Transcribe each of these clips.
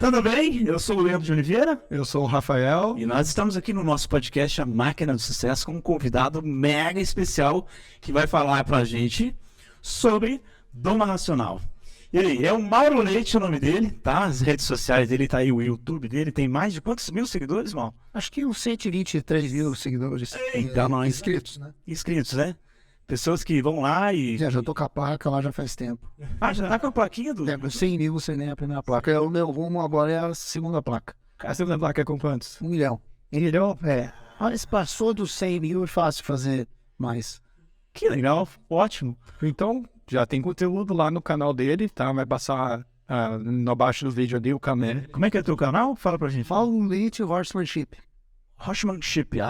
Tudo bem? Eu sou o Leandro de Oliveira. Eu sou o Rafael. E nós estamos aqui no nosso podcast A Máquina do Sucesso com um convidado mega especial que vai falar pra gente sobre Doma Racional. E aí, é o Mauro Leite o nome dele, tá? As redes sociais dele, tá aí o YouTube dele, tem mais de quantos mil seguidores, Mauro? Acho que uns 123 mil seguidores. Inscritos, né? Inscritos, né? Pessoas que vão lá e... Já tô com a placa lá já faz tempo. Ah, já tá com a plaquinha do... 100 mil você nem é a primeira placa. O meu rumo agora é a segunda placa. A segunda placa é com quantos? 1 milhão. 1 milhão? É. Mas passou dos 100 mil é fácil fazer mais. Que legal, ótimo. Então, já tem conteúdo lá no canal dele, tá? Vai passar abaixo do vídeo ali o canal. Como é que é teu canal? Fala pra gente. Mauro Leite Horsemanship. Horsemanship.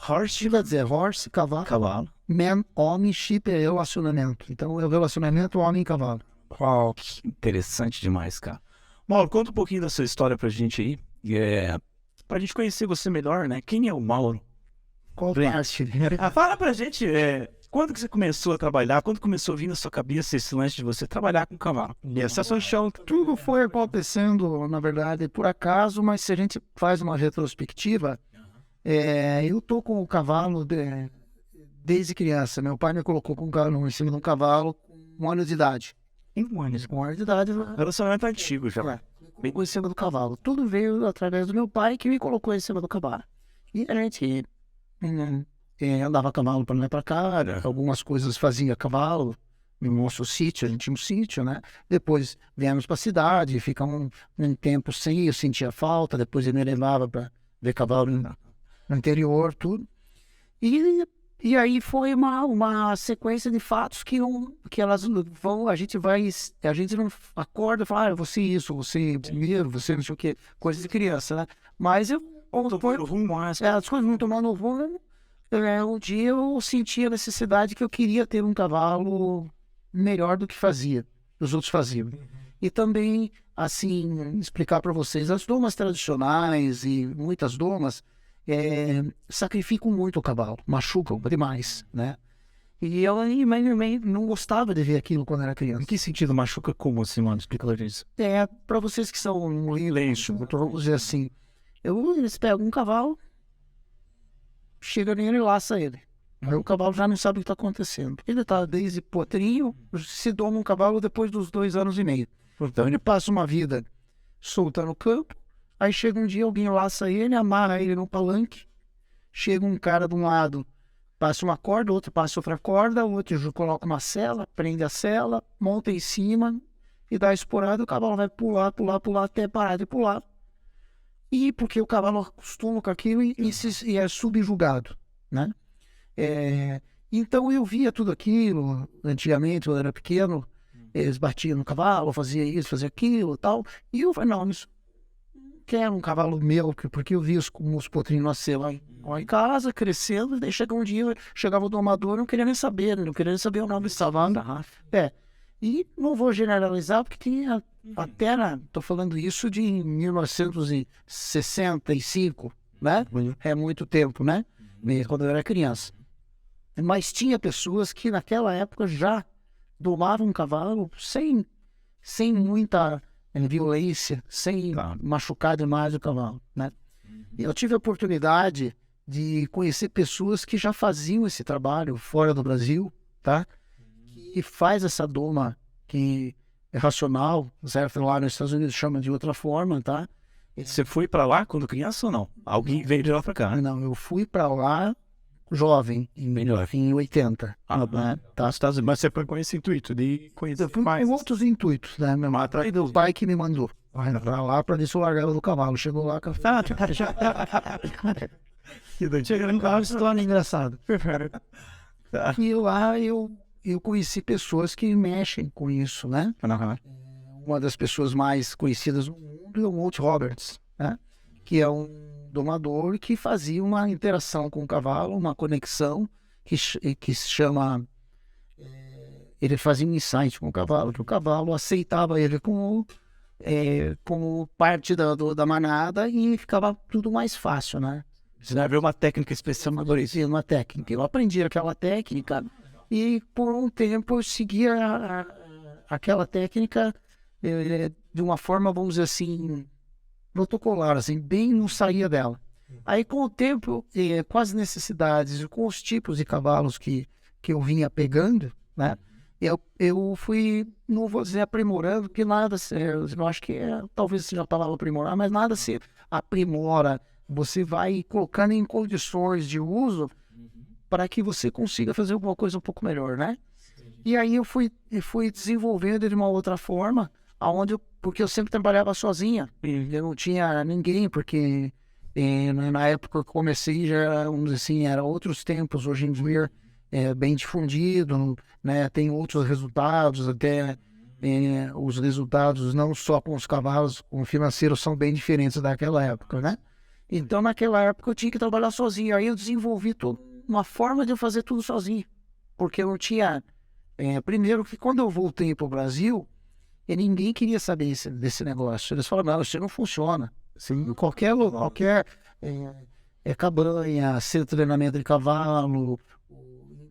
Horse quer dizer horse, cavalo. Cavalo. Man, homem, ship é relacionamento. Então é o relacionamento homem e cavalo. Uau, que interessante demais, cara. Mauro, conta um pouquinho da sua história pra gente aí. Pra gente conhecer você melhor, né? Quem é o Mauro? Qual parte? Fala pra gente, quando que você começou a trabalhar? Quando começou a vir na sua cabeça esse lance de você trabalhar com cavalo? E essa paixão, tudo foi acontecendo, na verdade, por acaso, mas se a gente faz uma retrospectiva, eu tô com o cavalo desde criança. Meu pai me colocou em cima de um cavalo com 1 ano de idade. Com 1 ano de idade. Relacionamento antigo já. Me em cima do cavalo. Tudo veio através do meu pai que me colocou em cima do cavalo. E a gente andava a cavalo para lá e para cá, algumas coisas fazia a cavalo. No nosso sítio, a gente tinha um sítio, né? Depois viemos para a cidade, ficamos um tempo sem, eu sentia falta, depois ele me levava para ver cavalo no interior, tudo. E aí foi uma sequência de fatos que elas vão, a gente não acorda e fala, você isso, você primeiro, você não sei o que, coisa de criança, né? Mas as coisas não tomando rumo. Um dia eu senti a necessidade que eu queria ter um cavalo melhor do que os outros faziam. E também, assim, explicar para vocês, as domas tradicionais e muitas domas sacrificam muito o cavalo, machucam demais, né? E eu não gostava de ver aquilo quando era criança. Em que sentido machuca como, assim, mano? Explica pra gente. Para vocês que são lenço, vamos dizer assim, eles pegam um cavalo, chega nele e laça ele. Aí o cavalo já não sabe o que está acontecendo. Ele está desde potrinho, se doma um cavalo depois dos 2 anos e meio. Então ele passa uma vida solta no campo, aí chega um dia, alguém laça ele, amarra ele no palanque, chega um cara de um lado, passa uma corda, outro passa outra corda, o outro coloca uma sela, prende a sela, monta em cima e dá a esporada, o cavalo vai pular até parar de pular. E porque o cavalo acostuma com aquilo e é subjugado, né? Então eu via tudo aquilo, antigamente, quando eu era pequeno, eles batiam no cavalo, fazia isso, fazia aquilo e tal, e eu falei, não, isso quero um cavalo meu, porque eu vi os potrinhos nascer lá em casa, crescendo, e daí chegava um dia, chegava o domador, não queria nem saber o nome desse cavalo. E não vou generalizar, porque tinha até, tô falando isso de 1965, né? É muito tempo, né? Quando eu era criança. Mas tinha pessoas que naquela época já domavam um cavalo sem muita violência, sem machucar demais o cavalo, né? Eu tive a oportunidade de conhecer pessoas que já faziam esse trabalho fora do Brasil, tá? Que faz essa doma que é racional, certo? Lá nos Estados Unidos chama de outra forma, tá? Você foi pra lá quando criança ou não? Alguém veio de lá pra cá? Não, eu fui pra lá jovem, em 80. Né? Tá? Mas você foi com esse intuito de conhecer Eu fui mais. com outros intuitos, né? Meu pai que me mandou pra lá pra deixar eu largar do cavalo. Chegou lá, chegou no carro, história engraçada. E lá eu conheci pessoas que mexem com isso, né? Uma das pessoas mais conhecidas no mundo é o Walt Roberts, né? Que é um domador que fazia uma interação com o cavalo, uma conexão que se chama... Ele fazia um insight com o cavalo, que o cavalo aceitava ele como parte da manada e ficava tudo mais fácil, né? Você deve ver uma técnica especial para isso. Uma técnica. Eu aprendi aquela técnica e por um tempo eu seguia aquela técnica de uma forma, vamos dizer assim, protocolar, assim, bem não saía dela. Aí, com o tempo, com as necessidades, com os tipos de cavalos que eu vinha pegando, né? Eu fui, não vou dizer aprimorando, porque nada, eu acho que talvez seja a palavra aprimorar, mas nada se aprimora. Você vai colocando em condições de uso para que você consiga fazer alguma coisa um pouco melhor, né? E aí eu fui desenvolvendo de uma outra forma, porque eu sempre trabalhava sozinha, eu não tinha ninguém, porque na época que eu comecei já, vamos dizer assim, era outros tempos. Hoje em dia é bem difundido, né? Tem outros resultados, até os resultados não só com os cavalos, com o financeiro, são bem diferentes daquela época, né? Então naquela época eu tinha que trabalhar sozinho, aí eu desenvolvi uma forma de eu fazer tudo sozinho, porque eu não tinha... primeiro que quando eu voltei para o Brasil, ninguém queria saber desse negócio. Eles falaram, não, isso não funciona. Assim, qualquer cabanha, centro de treinamento de cavalo,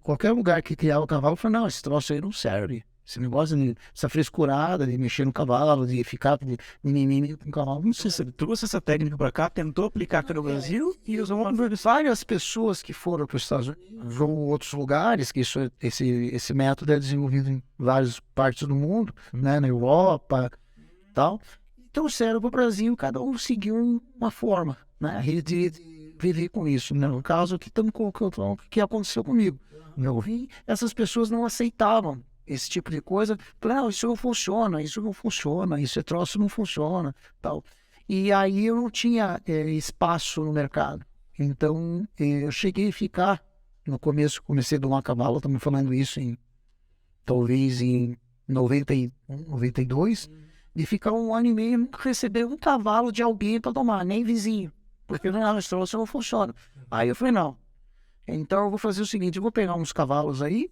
qualquer lugar que criava o cavalo, falou, não, esse troço aí não serve. Esse negócio essa frescurada de mexer no cavalo, de ficar de mimimi com o cavalo, não sei se Você trouxe essa técnica para cá, tentou aplicar aqui no Brasil e usou uma... várias pessoas que foram para os Estados Unidos ou outros lugares, que esse método é desenvolvido em várias partes do mundo, né, na Europa e tal. Então, trouxeram para o Brasil, cada um seguiu uma forma, né, de viver com isso, né? No caso que aconteceu comigo. Eu vi, essas pessoas não aceitavam esse tipo de coisa. Não, isso não funciona, esse troço não funciona, tal. E aí eu não tinha espaço no mercado. Então, eu cheguei a ficar, no começo, comecei a domar cavalo, estamos falando isso talvez em 91, 92, de ficar 1 ano e meio e nunca receber um cavalo de alguém para domar, nem vizinho. Porque não, esse troço não funciona. Aí eu falei, não. Então eu vou fazer o seguinte, eu vou pegar uns cavalos aí,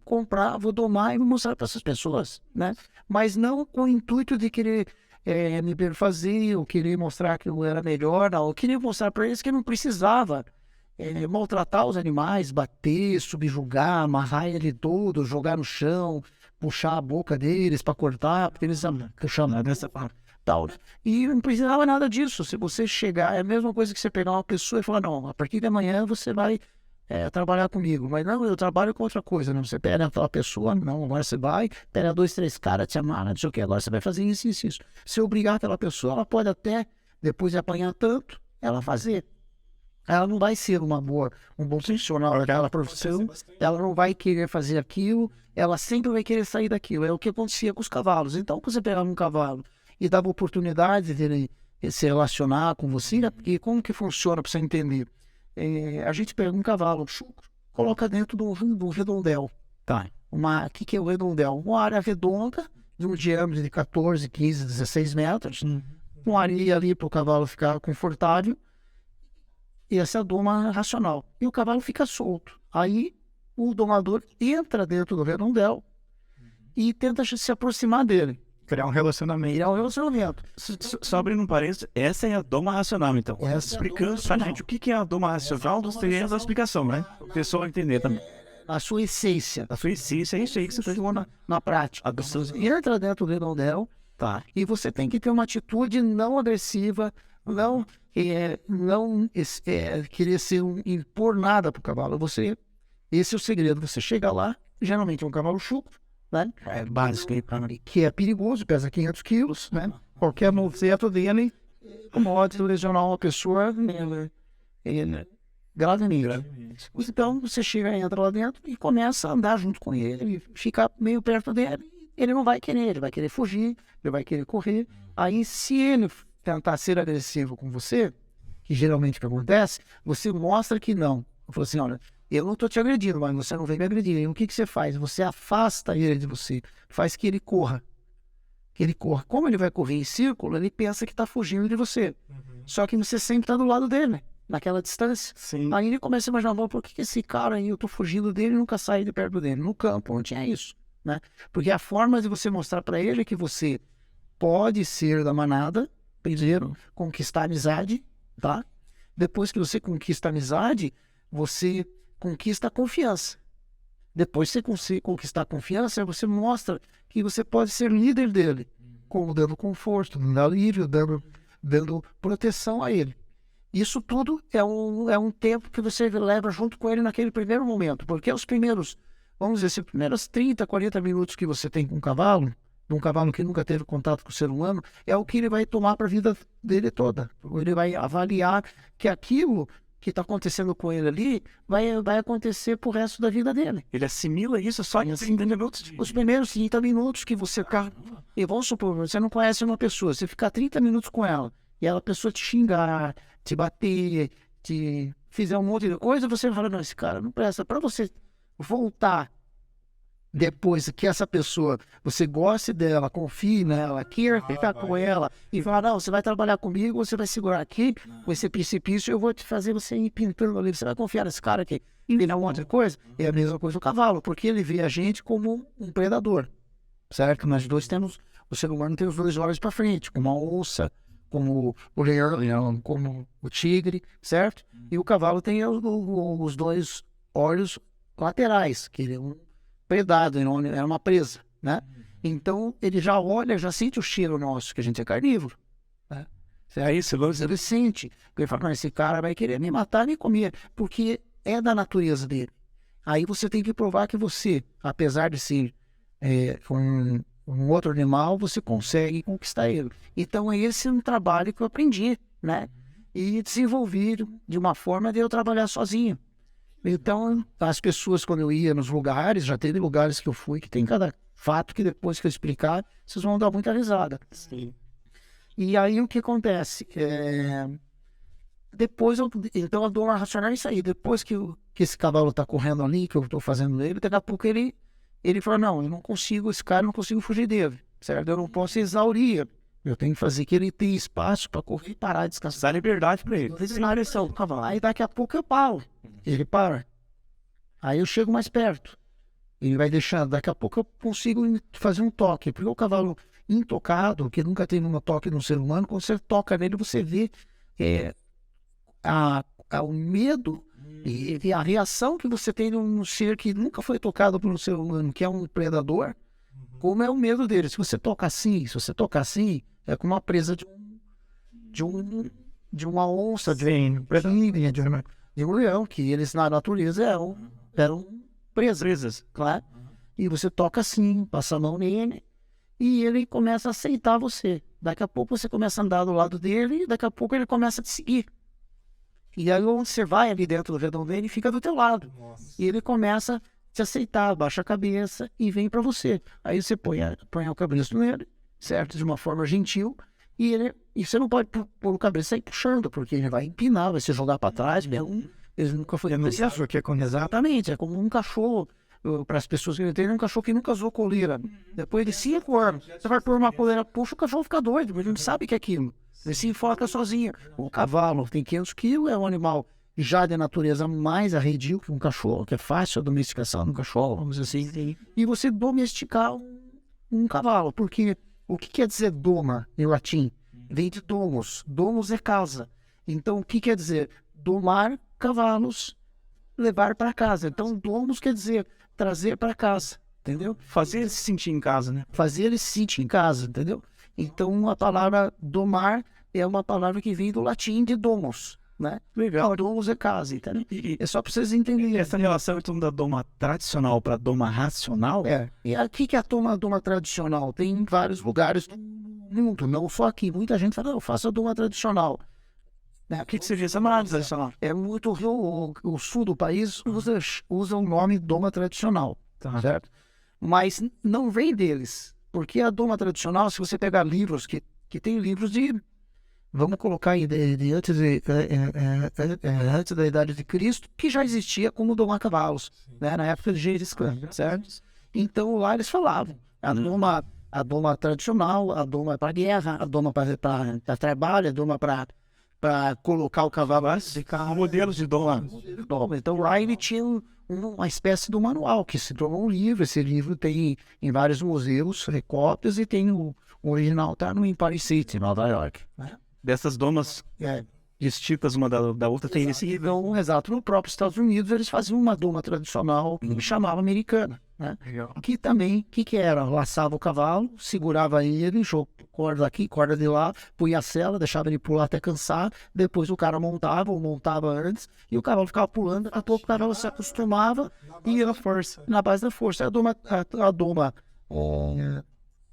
comprar, vou domar e vou mostrar para essas pessoas, né? Mas não com o intuito de querer me perfazer, ou querer mostrar que eu era melhor, não. Eu queria mostrar para eles que eu não precisava maltratar os animais, bater, subjugar, amarrar ele todo, jogar no chão, puxar a boca deles para cortar, porque eles chamam dessa parte. Tal. E não precisava nada disso. Se você chegar, é a mesma coisa que você pegar uma pessoa e falar, não, a partir de amanhã você vai trabalhar comigo. Mas não, eu trabalho com outra coisa. Não, você pega aquela pessoa, não, agora você vai, pega 2, 3 caras, te amarra, não sei o que, agora você vai fazer isso, isso, isso. Se obrigar aquela pessoa, ela pode até, depois de apanhar tanto, ela fazer. Ela não vai ser um bom profissional daquela profissão, ela não vai querer fazer aquilo, ela sempre vai querer sair daquilo. É o que acontecia com os cavalos. Então, quando você pegava um cavalo e dava oportunidade de ele se relacionar com você, porque como que funciona para você entender? A gente pega um cavalo chucro, coloca dentro do redondel. Tá. O que é o redondel? Uma área redonda, de um diâmetro de 14, 15, 16 metros, com areia ali para o cavalo ficar confortável, e essa é a doma racional. E o cavalo fica solto. Aí o domador entra dentro do redondel e tenta se aproximar dele. Criar um relacionamento. Só abrindo um parênteses, essa é a doma racional, então. Explicando pra gente o que é a doma racional, nós teremos a explicação, né? Para o pessoal entender também. A sua essência. A sua essência é isso aí que você está na prática. A pessoa entra dentro do redondel, tá? E você tem que ter uma atitude não agressiva, não querer impor nada pro cavalo. Esse é o segredo. Você chega lá, geralmente é um cavalo chucro, né? É básico, que é perigoso, pesa 500 quilos, né? Qualquer movimento dele pode lesionar uma pessoa gravemente. Então você entra lá dentro e começa a andar junto com ele, fica meio perto dele. Ele não vai querer, ele vai querer fugir, ele vai querer correr. Aí, se ele tentar ser agressivo com você, que geralmente o que acontece, você mostra que não. Eu falo assim, olha, eu não estou te agredindo, mas você não vem me agredir. E o que você faz? Você afasta ele de você, faz que ele corra. Como ele vai correr em círculo, ele pensa que está fugindo de você. Só que você sempre está do lado dele, naquela distância. Sim. Aí ele começa a imaginar, por que esse cara aí, eu estou fugindo dele e nunca saí de perto dele? No campo, não tinha isso, né? Porque a forma de você mostrar para ele é que você pode ser da manada, primeiro, conquistar amizade, tá? Depois que você conquista a amizade, você conquista a confiança. Depois que você conquistar a confiança, você mostra que você pode ser líder dele. como dando conforto, dando alívio, dando proteção a ele. Isso tudo é um tempo que você leva junto com ele naquele primeiro momento, porque os primeiros, vamos dizer, os primeiros 30, 40 minutos que você tem com um cavalo, de um cavalo que nunca teve contato com o ser humano, é o que ele vai tomar para a vida dele toda. Ele vai avaliar que aquilo que está acontecendo com ele ali vai acontecer pro resto da vida dele. Ele assimila isso só em 30 minutos. Os primeiros 30 minutos que você ficar... E vamos supor, você não conhece uma pessoa, você ficar 30 minutos com ela, e a pessoa te xingar, te bater, te fizer um monte de coisa, você vai falar, não, esse cara não presta. Para você voltar depois que essa pessoa, você goste dela, confie nela, queira ficar com ela, e falar, não, você vai trabalhar comigo, você vai segurar aqui, com esse precipício, eu vou te fazer você ir pintando ali, você vai confiar nesse cara aqui. E virar um monte de coisa. É a mesma coisa do cavalo, porque ele vê a gente como um predador, certo? Nós dois temos, o ser humano tem os dois olhos para frente, como a onça, como o leão, como o tigre, certo? E o cavalo tem os dois olhos laterais, que ele é um predado, é uma presa, né? Então ele já olha, já sente o cheiro nosso, que a gente é carnívoro, né? É isso, ele sente. Ele fala, não, esse cara vai querer me matar, me comer, porque é da natureza dele. Aí você tem que provar que você, apesar de ser um outro animal, você consegue conquistar ele. Então esse é um trabalho que eu aprendi, né? E desenvolvi de uma forma de eu trabalhar sozinho. Então, as pessoas, quando eu ia nos lugares, já teve lugares que eu fui, que tem cada fato que depois que eu explicar, vocês vão dar muita risada. Sim. E aí, o que acontece? Depois, então, eu dou uma racional isso aí. Depois que esse cavalo está correndo ali, que eu estou fazendo ele, daqui a pouco ele fala, não, eu não consigo, esse cara, eu não consigo fugir dele, certo? Eu não posso exaurir. Eu tenho que fazer que ele tenha espaço para correr e parar, descansar. Dá liberdade para ele. Aí daqui a pouco eu paro. Ele para. Aí eu chego mais perto. Ele vai deixando. Daqui a pouco eu consigo fazer um toque. Porque o cavalo intocado, que nunca teve um toque no ser humano, quando você toca nele, você vê o medo e a reação que você tem num ser que nunca foi tocado por um ser humano, que é um predador, como é o medo dele. Se você tocar assim, é como uma presa de uma onça, de um leão, que eles na natureza eram presas, claro. E você toca assim, passa a mão nele, e ele começa a aceitar você. Daqui a pouco você começa a andar do lado dele, e daqui a pouco ele começa a te seguir. E aí onde você vai ali dentro do redondel, ele fica do teu lado. E ele começa a te aceitar, baixa a cabeça e vem para você. Aí você põe o cabeça nele, certo? De uma forma gentil, e você não pode pôr o cabeça e sair puxando, porque ele vai empinar, vai se jogar para trás mesmo. Ele nunca foi... Exatamente, é como um cachorro. Para as pessoas que entendem, um cachorro que nunca usou coleira. Depois de 5 anos, você vai pôr uma coleira, puxa, o cachorro fica doido, ele não sabe o que é aquilo. Ele se enfoca sozinho. O cavalo tem 500 quilos, é um animal já de natureza mais arredio que um cachorro, que é fácil a domesticação de um cachorro, vamos dizer assim. E você domesticar um cavalo, porque o que quer dizer doma em latim? Vem de domus. Domus é casa. Então, o que quer dizer? Domar cavalos, levar para casa. Então, domus quer dizer trazer para casa, entendeu? Fazer ele se sentir em casa, né? Fazer ele se sentir em casa, entendeu? Então, a palavra domar é uma palavra que vem do latim de domus, né? Legal. Domus é casa, entendeu? É só para vocês entenderem. Essa relação então da doma tradicional para doma racional? E aqui que é a doma tradicional tem em vários lugares do mundo, não só aqui. Muita gente fala, eu faço a doma tradicional. O que seria essa doma tradicional? É muito... O sul do país usa o nome doma tradicional, certo? Mas não vem deles. Porque a doma tradicional, se você pegar livros, que tem livros de... Vamos colocar aí, antes da idade de Cristo, que já existia como domar cavalos, né? Na época de Gengis Khan, certo? Então lá eles falavam, a doma tradicional, a doma para guerra, a doma para trabalho, a doma para colocar o cavalo, modelos de doma. Então lá ele tinha uma espécie de manual, que se tornou um livro. Esse livro tem em vários museus, recópias, e tem o original, tá no Empire State, em Nova York, né? Dessas domas distintas uma da outra, tem esse... Então, exato, no próprio Estados Unidos eles faziam uma doma tradicional que chamava americana, né? Que também, que era? Laçava o cavalo, segurava ele, corda aqui, corda de lá, punha a sela, deixava ele pular até cansar, depois o cara montava, ou montava antes, e o cavalo ficava pulando, a pouco o cavalo se acostumava e ia força, na base da força. A doma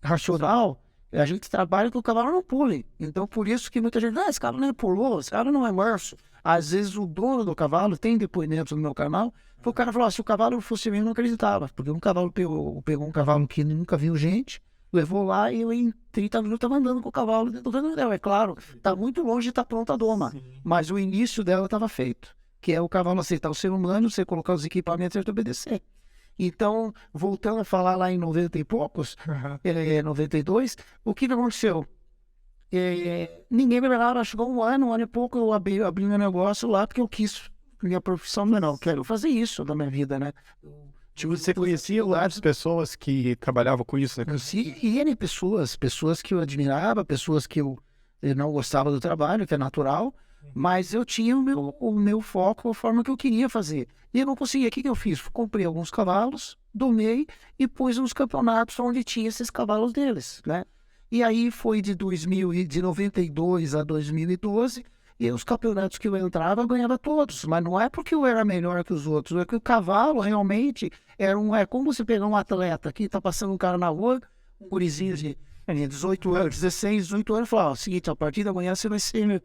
racional, a gente trabalha que o cavalo não pule. Então, por isso que muita gente, esse cavalo nem pulou, esse cavalo não é manso. Às vezes, o dono do cavalo, tem depoimentos no meu canal, o cara falou, se o cavalo fosse meu, eu não acreditava. Porque um cavalo pegou um cavalo que nunca viu gente, levou lá e eu, em 30 minutos, estava andando com o cavalo dentro do redondel. É claro, está muito longe de estar pronta a doma, mas o início dela estava feito. Que é o cavalo aceitar o ser humano, você colocar os equipamentos e ele obedecer. Então, voltando a falar lá em 90 e poucos, 92, o que aconteceu? Ninguém me lembrava, chegou um ano e pouco, eu abri meu negócio lá, porque eu quis, minha profissão, não, quero fazer isso da minha vida, né? Tipo, você conhecia várias pessoas que trabalhavam com isso, né? Conheci pessoas que eu admirava, pessoas que eu não gostava do trabalho, que é natural, mas eu tinha o meu foco, a forma que eu queria fazer. E eu não conseguia. O que eu fiz? Comprei alguns cavalos, domei e pus nos campeonatos onde tinha esses cavalos deles, né? E aí foi de 92 a 2012, e os campeonatos que eu entrava, eu ganhava todos. Mas não é porque eu era melhor que os outros, é que o cavalo realmente é como você pegar um atleta que está passando um cara na rua, um gurizinho de 18 anos, 16, 18 anos, e falar, ó, seguinte, a partir da manhã você vai ser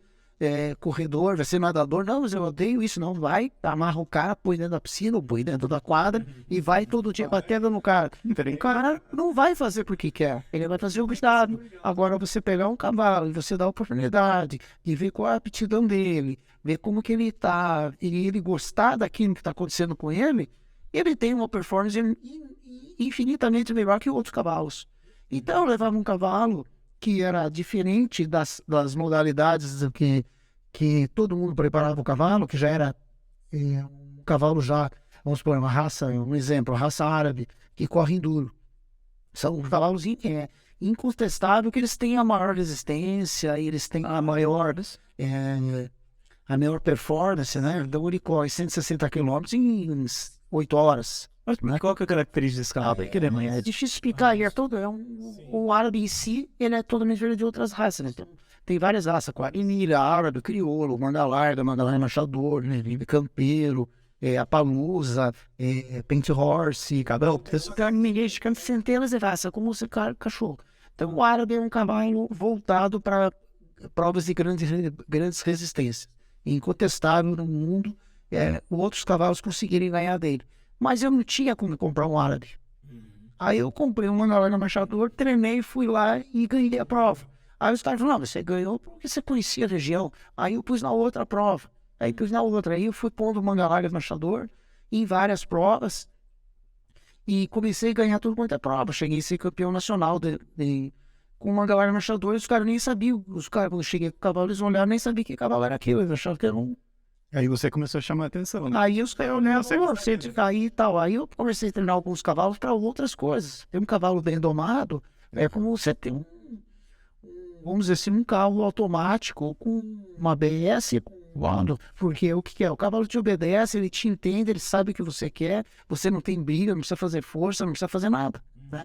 corredor, vai ser nadador. Não, mas eu odeio isso. Não, vai, amarra o cara, põe dentro da piscina, ou põe dentro da quadra e vai todo dia batendo no cara. O cara não vai fazer porque quer, ele vai fazer o cuidado. Agora, você pegar um cavalo e você dar a oportunidade de ver qual é a aptidão dele, ver como que ele tá, e ele gostar daquilo que está acontecendo com ele, ele tem uma performance infinitamente melhor que outros cavalos. Então, eu levava um cavalo que era diferente das modalidades que todo mundo preparava o cavalo, que já era um cavalo já, vamos supor, uma raça, um exemplo, a raça árabe, que corre duro. São cavalos incontestável que eles têm a maior resistência, eles têm a maior performance, né? Então ele corre 160 km em 8 horas. Mas qual que é a característica desse cavalo? É difícil explicar, o árabe em si, ele é totalmente diferente de outras raças, né? Então, tem várias raças, Quadrilha, árabe, crioulo, manga larga machador, né? Campeiro, a palusa, paint horse, cabelo, centenas de raças, como você cachorro. Então o árabe é um cavalo voltado para provas de grandes resistências. Incontestável no mundo, outros cavalos conseguirem ganhar dele. Mas eu não tinha como comprar um árabe. Aí eu comprei um manga larga machador, treinei, fui lá e ganhei a prova. Aí os caras falaram, não, você ganhou porque você conhecia a região. Aí eu pus na outra prova. Aí pus na outra. Aí eu fui pondo manga larga machador em várias provas. E comecei a ganhar tudo quanto é prova. Cheguei a ser campeão nacional com manga larga machador. E os caras nem sabiam. Os caras, quando eu cheguei com o cavalo, eles olharam, nem sabiam que cavalo era aquilo. Eles achavam que era um... Aí você começou a chamar a atenção, né? Aí os caras olharam, você de cair e tal. Aí eu comecei a treinar alguns cavalos para outras coisas. Tem um cavalo bem domado, é como você tem vamos dizer assim, um carro automático com uma ABS, porque o que é? O cavalo te obedece, ele te entende, ele sabe o que você quer, você não tem briga, não precisa fazer força, não precisa fazer nada, né?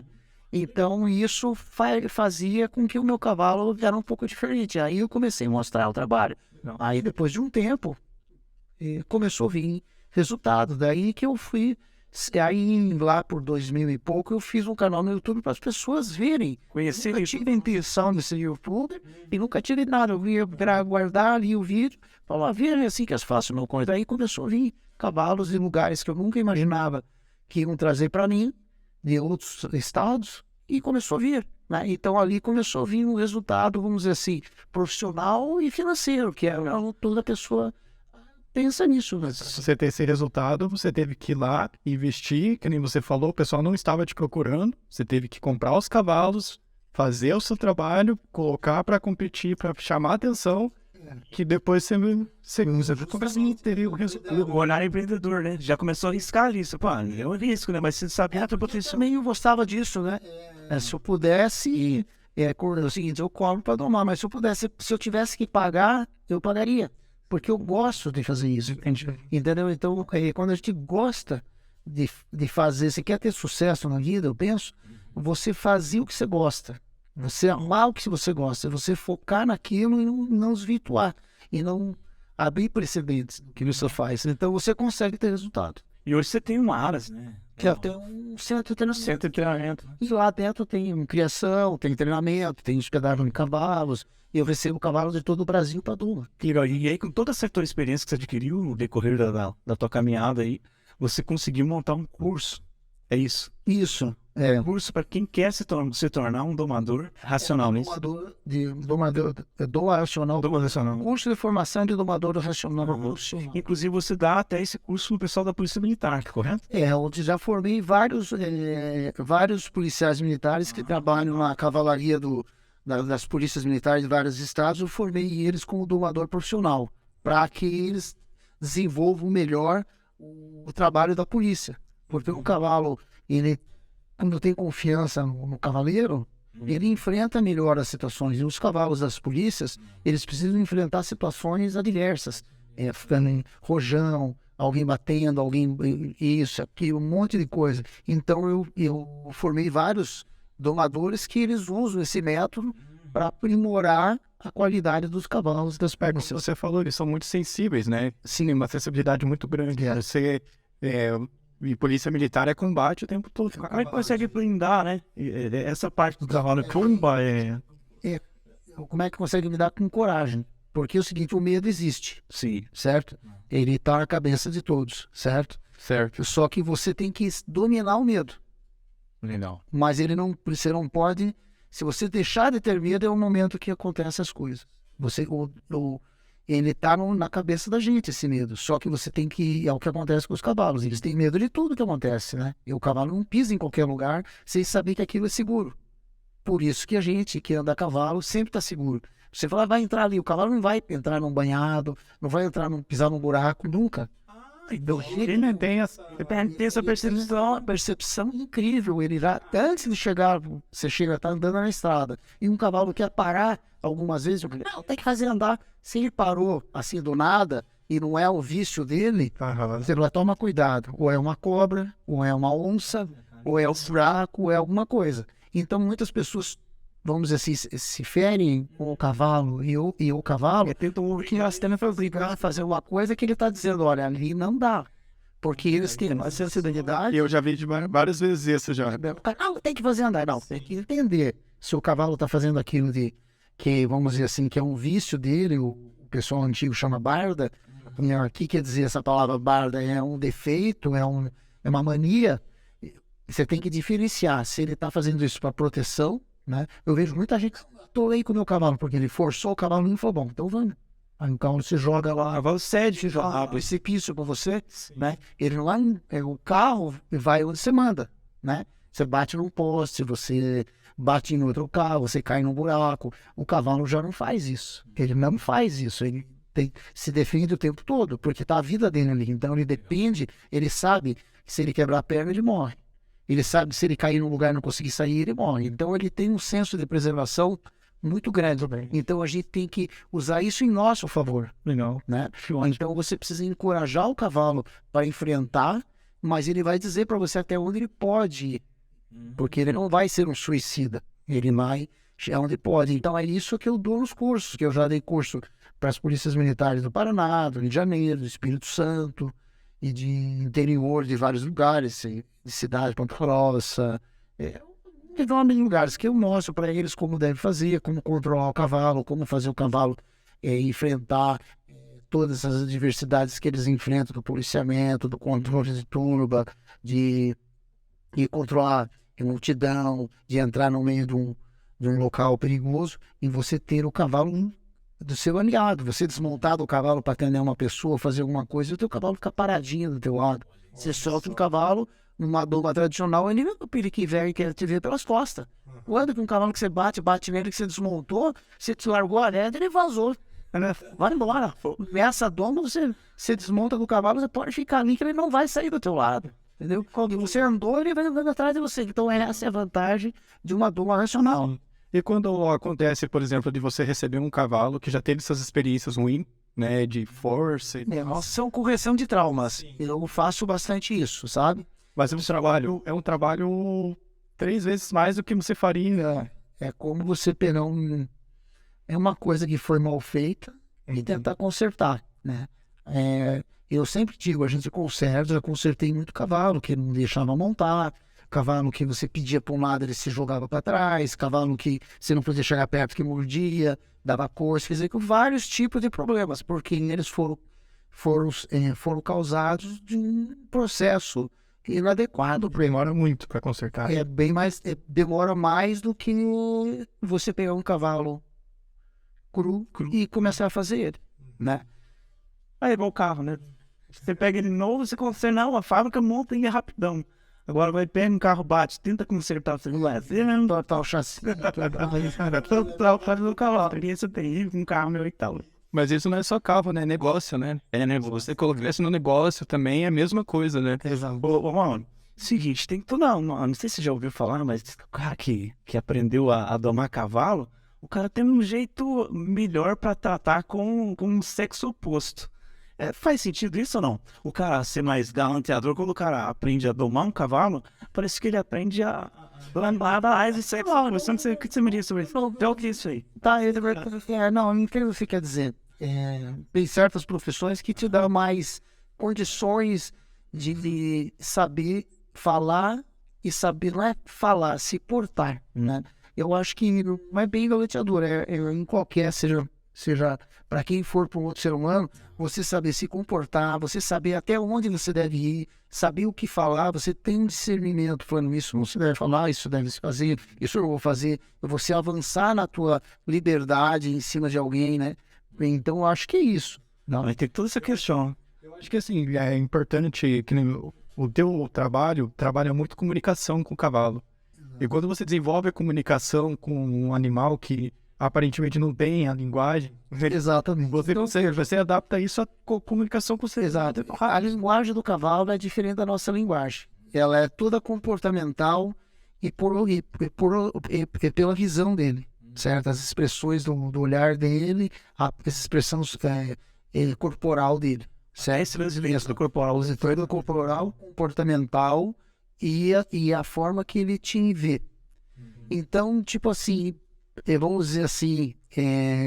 Então isso fazia com que o meu cavalo era um pouco diferente. Aí eu comecei a mostrar o trabalho. Aí depois de um tempo, começou a vir resultado. Daí que eu fui, aí lá por 2000 e pouco, eu fiz um canal no YouTube para as pessoas verem. Conhecer. Nunca tive a intenção de ser youtuber e nunca tive nada. Eu ia guardar ali o vídeo, falar, verem assim que as faço meu conteúdo. Aí começou a vir cavalos em lugares que eu nunca imaginava que iam trazer para mim, de outros estados, e começou a vir, né? Então ali começou a vir um resultado, vamos dizer assim, profissional e financeiro, que é toda pessoa pensa nisso, né? Se você ter esse resultado, você teve que ir lá investir, que nem você falou, o pessoal não estava te procurando, você teve que comprar os cavalos, fazer o seu trabalho, colocar para competir, para chamar a atenção, que depois você começa a ter o resultado. O olhar empreendedor, né? Já começou a arriscar isso. Pô, é um risco, né? Mas você sabe que potencial. Também eu gostava disso, né? Se eu pudesse, é o seguinte, eu cobro para domar, mas se eu tivesse que pagar, eu pagaria. porque eu gosto de fazer isso, entendeu? Então, quando a gente gosta de fazer, você quer ter sucesso na vida, eu penso, você fazer o que você gosta, você amar o que você gosta, você focar naquilo e não desvirtuar, e não abrir precedentes do que você faz. Então, você consegue ter resultado. E hoje você tem um Aras, né? Que tem um centro de treinamento. Centro de treinamento. E lá dentro tem criação, tem treinamento, tem hospedagem de cavalos. E eu recebo cavalos de todo o Brasil para Duma. E aí, com toda essa tua experiência que você adquiriu no decorrer da tua caminhada aí, você conseguiu montar um curso. É isso. Isso. Um curso para quem quer se tornar um domador racional. Domador racional. Domador racional. Curso de formação de domador racional. Inclusive, você dá até esse curso no pessoal da Polícia Militar, correto? Onde já formei vários policiais militares que trabalham na cavalaria das polícias militares de vários estados. Eu formei eles como domador profissional, para que eles desenvolvam melhor o trabalho da polícia. Porque o cavalo, ele, quando tem confiança no cavaleiro, ele enfrenta melhor as situações. E os cavalos das polícias, eles precisam enfrentar situações adversas. Rojão, alguém batendo, isso, aquilo, um monte de coisa. Então eu formei vários domadores que eles usam esse método para aprimorar a qualidade dos cavalos das pernas. Como você falou, eles são muito sensíveis, né? Sim, Uma sensibilidade muito grande. E polícia militar é combate o tempo todo. Como é que consegue blindar, né? Essa parte do cavalo comba como é que consegue lidar com coragem? Porque é o seguinte, o medo existe. Sim. Certo? Ele está na cabeça de todos, certo? Certo. Só que você tem que dominar o medo. Legal. Mas você não pode... Se você deixar de ter medo, é o momento que acontecem as coisas. Ele está na cabeça da gente, esse medo. Só que você tem que... É o que acontece com os cavalos. Eles têm medo de tudo que acontece, né? E o cavalo não pisa em qualquer lugar sem saber que aquilo é seguro. Por isso que a gente que anda a cavalo sempre está seguro. Você fala, vai entrar ali. O cavalo não vai entrar num banhado, não vai pisar num buraco, nunca. Então, ele tem essa percepção incrível. Ele já, antes de chegar, você tá andando na estrada e um cavalo quer parar algumas vezes, não, tem que fazer andar. Se ele parou assim do nada e não é o vício dele, você vai tomar cuidado. Ou é uma cobra, ou é uma onça, ou é um buraco, ou é alguma coisa. Então muitas pessoas, vamos dizer assim, se ferem com o cavalo e o cavalo, porque elas têm que fazer uma coisa que ele está dizendo, olha, ali não dá. Porque eles têm uma sensibilidade. Eu já vi várias vezes isso já. Não, tem que fazer andar. Não, tem que entender se o cavalo está fazendo aquilo que, vamos dizer assim, que é um vício dele, o pessoal antigo chama barda. O que quer dizer essa palavra barda? É um defeito, é uma mania. Você tem que diferenciar se ele está fazendo isso para proteção, né? Eu vejo muita gente, atolei com o meu cavalo, porque ele forçou o cavalo e não foi bom. Então vamos. Aí o cavalo se joga lá, o cavalo cede, se joga precipício para você, né? Ele lá, o carro vai onde você manda, né? Você bate num poste, você bate em outro carro, você cai num buraco. O cavalo já não faz isso. Ele não faz isso. Ele se defende o tempo todo, porque tá a vida dele ali. Então ele depende, ele sabe que se ele quebrar a perna, ele morre. Ele sabe que se ele cair num lugar e não conseguir sair, ele morre. Então ele tem um senso de preservação muito grande. Então a gente tem que usar isso em nosso favor. Legal. Né? Então você precisa encorajar o cavalo para enfrentar, mas ele vai dizer para você até onde ele pode ir. Porque ele não vai ser um suicida. Ele vai onde pode. Então é isso que eu dou nos cursos, que eu já dei curso para as polícias militares do Paraná, do Rio de Janeiro, do Espírito Santo e de interior de vários lugares, de cidade, Ponta Grossa, de vários lugares que eu mostro para eles como deve fazer, como controlar o cavalo, como fazer o cavalo enfrentar todas as adversidades que eles enfrentam do policiamento, do controle de turba, de controlar a multidão, de entrar no meio de um local perigoso e você ter o cavalo do seu aliado, você desmontar do cavalo para atender uma pessoa, fazer alguma coisa, e o teu cavalo fica paradinho do teu lado. Você solta um cavalo numa doma tradicional, ele o periquito velho quer te ver pelas costas. Quando com um cavalo que você bate nele, que você desmontou, você te largou a rédea, ele vazou. Vai embora. Nessa doma, você desmonta do cavalo, você pode ficar ali que ele não vai sair do teu lado. Entendeu? Quando você andou, ele vai andando atrás de você. Então essa é a vantagem de uma doma racional. E quando acontece, por exemplo, de você receber um cavalo que já teve essas experiências ruins, né, de força. São correção de traumas. Eu faço bastante isso, sabe? Mas é um trabalho 3 vezes mais do que você faria. É como você pegar é uma coisa que foi mal feita e tentar consertar, né? Eu sempre digo, a gente conserta, já consertei muito cavalo que não deixava montar, cavalo que você pedia para um lado, ele se jogava para trás, cavalo que você não podia chegar perto, que mordia, dava coisa, quer dizer, com vários tipos de problemas, porque eles foram causados de um processo inadequado. Demora muito para consertar. Demora mais do que você pegar um cavalo cru e começar a fazer ele, né? É igual o carro, né? Você pega ele novo, você conserta, a fábrica monta e é rapidão. Agora vai, pega um carro, bate, tenta consertar, você não vai Botar o chassi. faz o cavalo. Experiência terrível com um carro meu e tal. Mas isso não é só carro, né? É negócio, né? Você colocar isso no negócio também é a mesma coisa, né? Ô, mano, seguinte, tem tudo. Não sei se você já ouviu falar, mas o cara que aprendeu a domar cavalo, o cara tem um jeito melhor pra tratar com o sexo oposto. Faz sentido isso ou não? O cara ser mais galanteador, quando o cara aprende a domar um cavalo, parece que ele aprende a lambar mais e sexo oposto. Não sei o que você me diz sobre isso. Já ouvi isso aí. Tá, não entendo o que você quer dizer. Tem certas profissões que te dão mais condições de saber falar e saber, não é falar, se portar, né? Eu acho que não é bem galanteador, em qualquer, seja para quem for para um outro ser humano, você saber se comportar, você saber até onde você deve ir, saber o que falar, você tem um discernimento, falando isso não se deve falar, isso deve se fazer, isso eu vou fazer, você avançar na tua liberdade em cima de alguém, né? Então eu acho que é isso. Não, tem toda essa questão. Eu acho que assim, é importante que o teu trabalha muito comunicação com o cavalo. E quando você desenvolve a comunicação com um animal que aparentemente não tem a linguagem, exatamente, você adapta isso à comunicação com você. Exato. A linguagem do cavalo é diferente da nossa linguagem. Ela é toda comportamental e pela visão dele, certo? As expressões do olhar dele, a expressão corporal dele, certo? Do corporal, Do corporal, comportamental e a forma que ele te vê. Então, tipo assim, vamos dizer assim,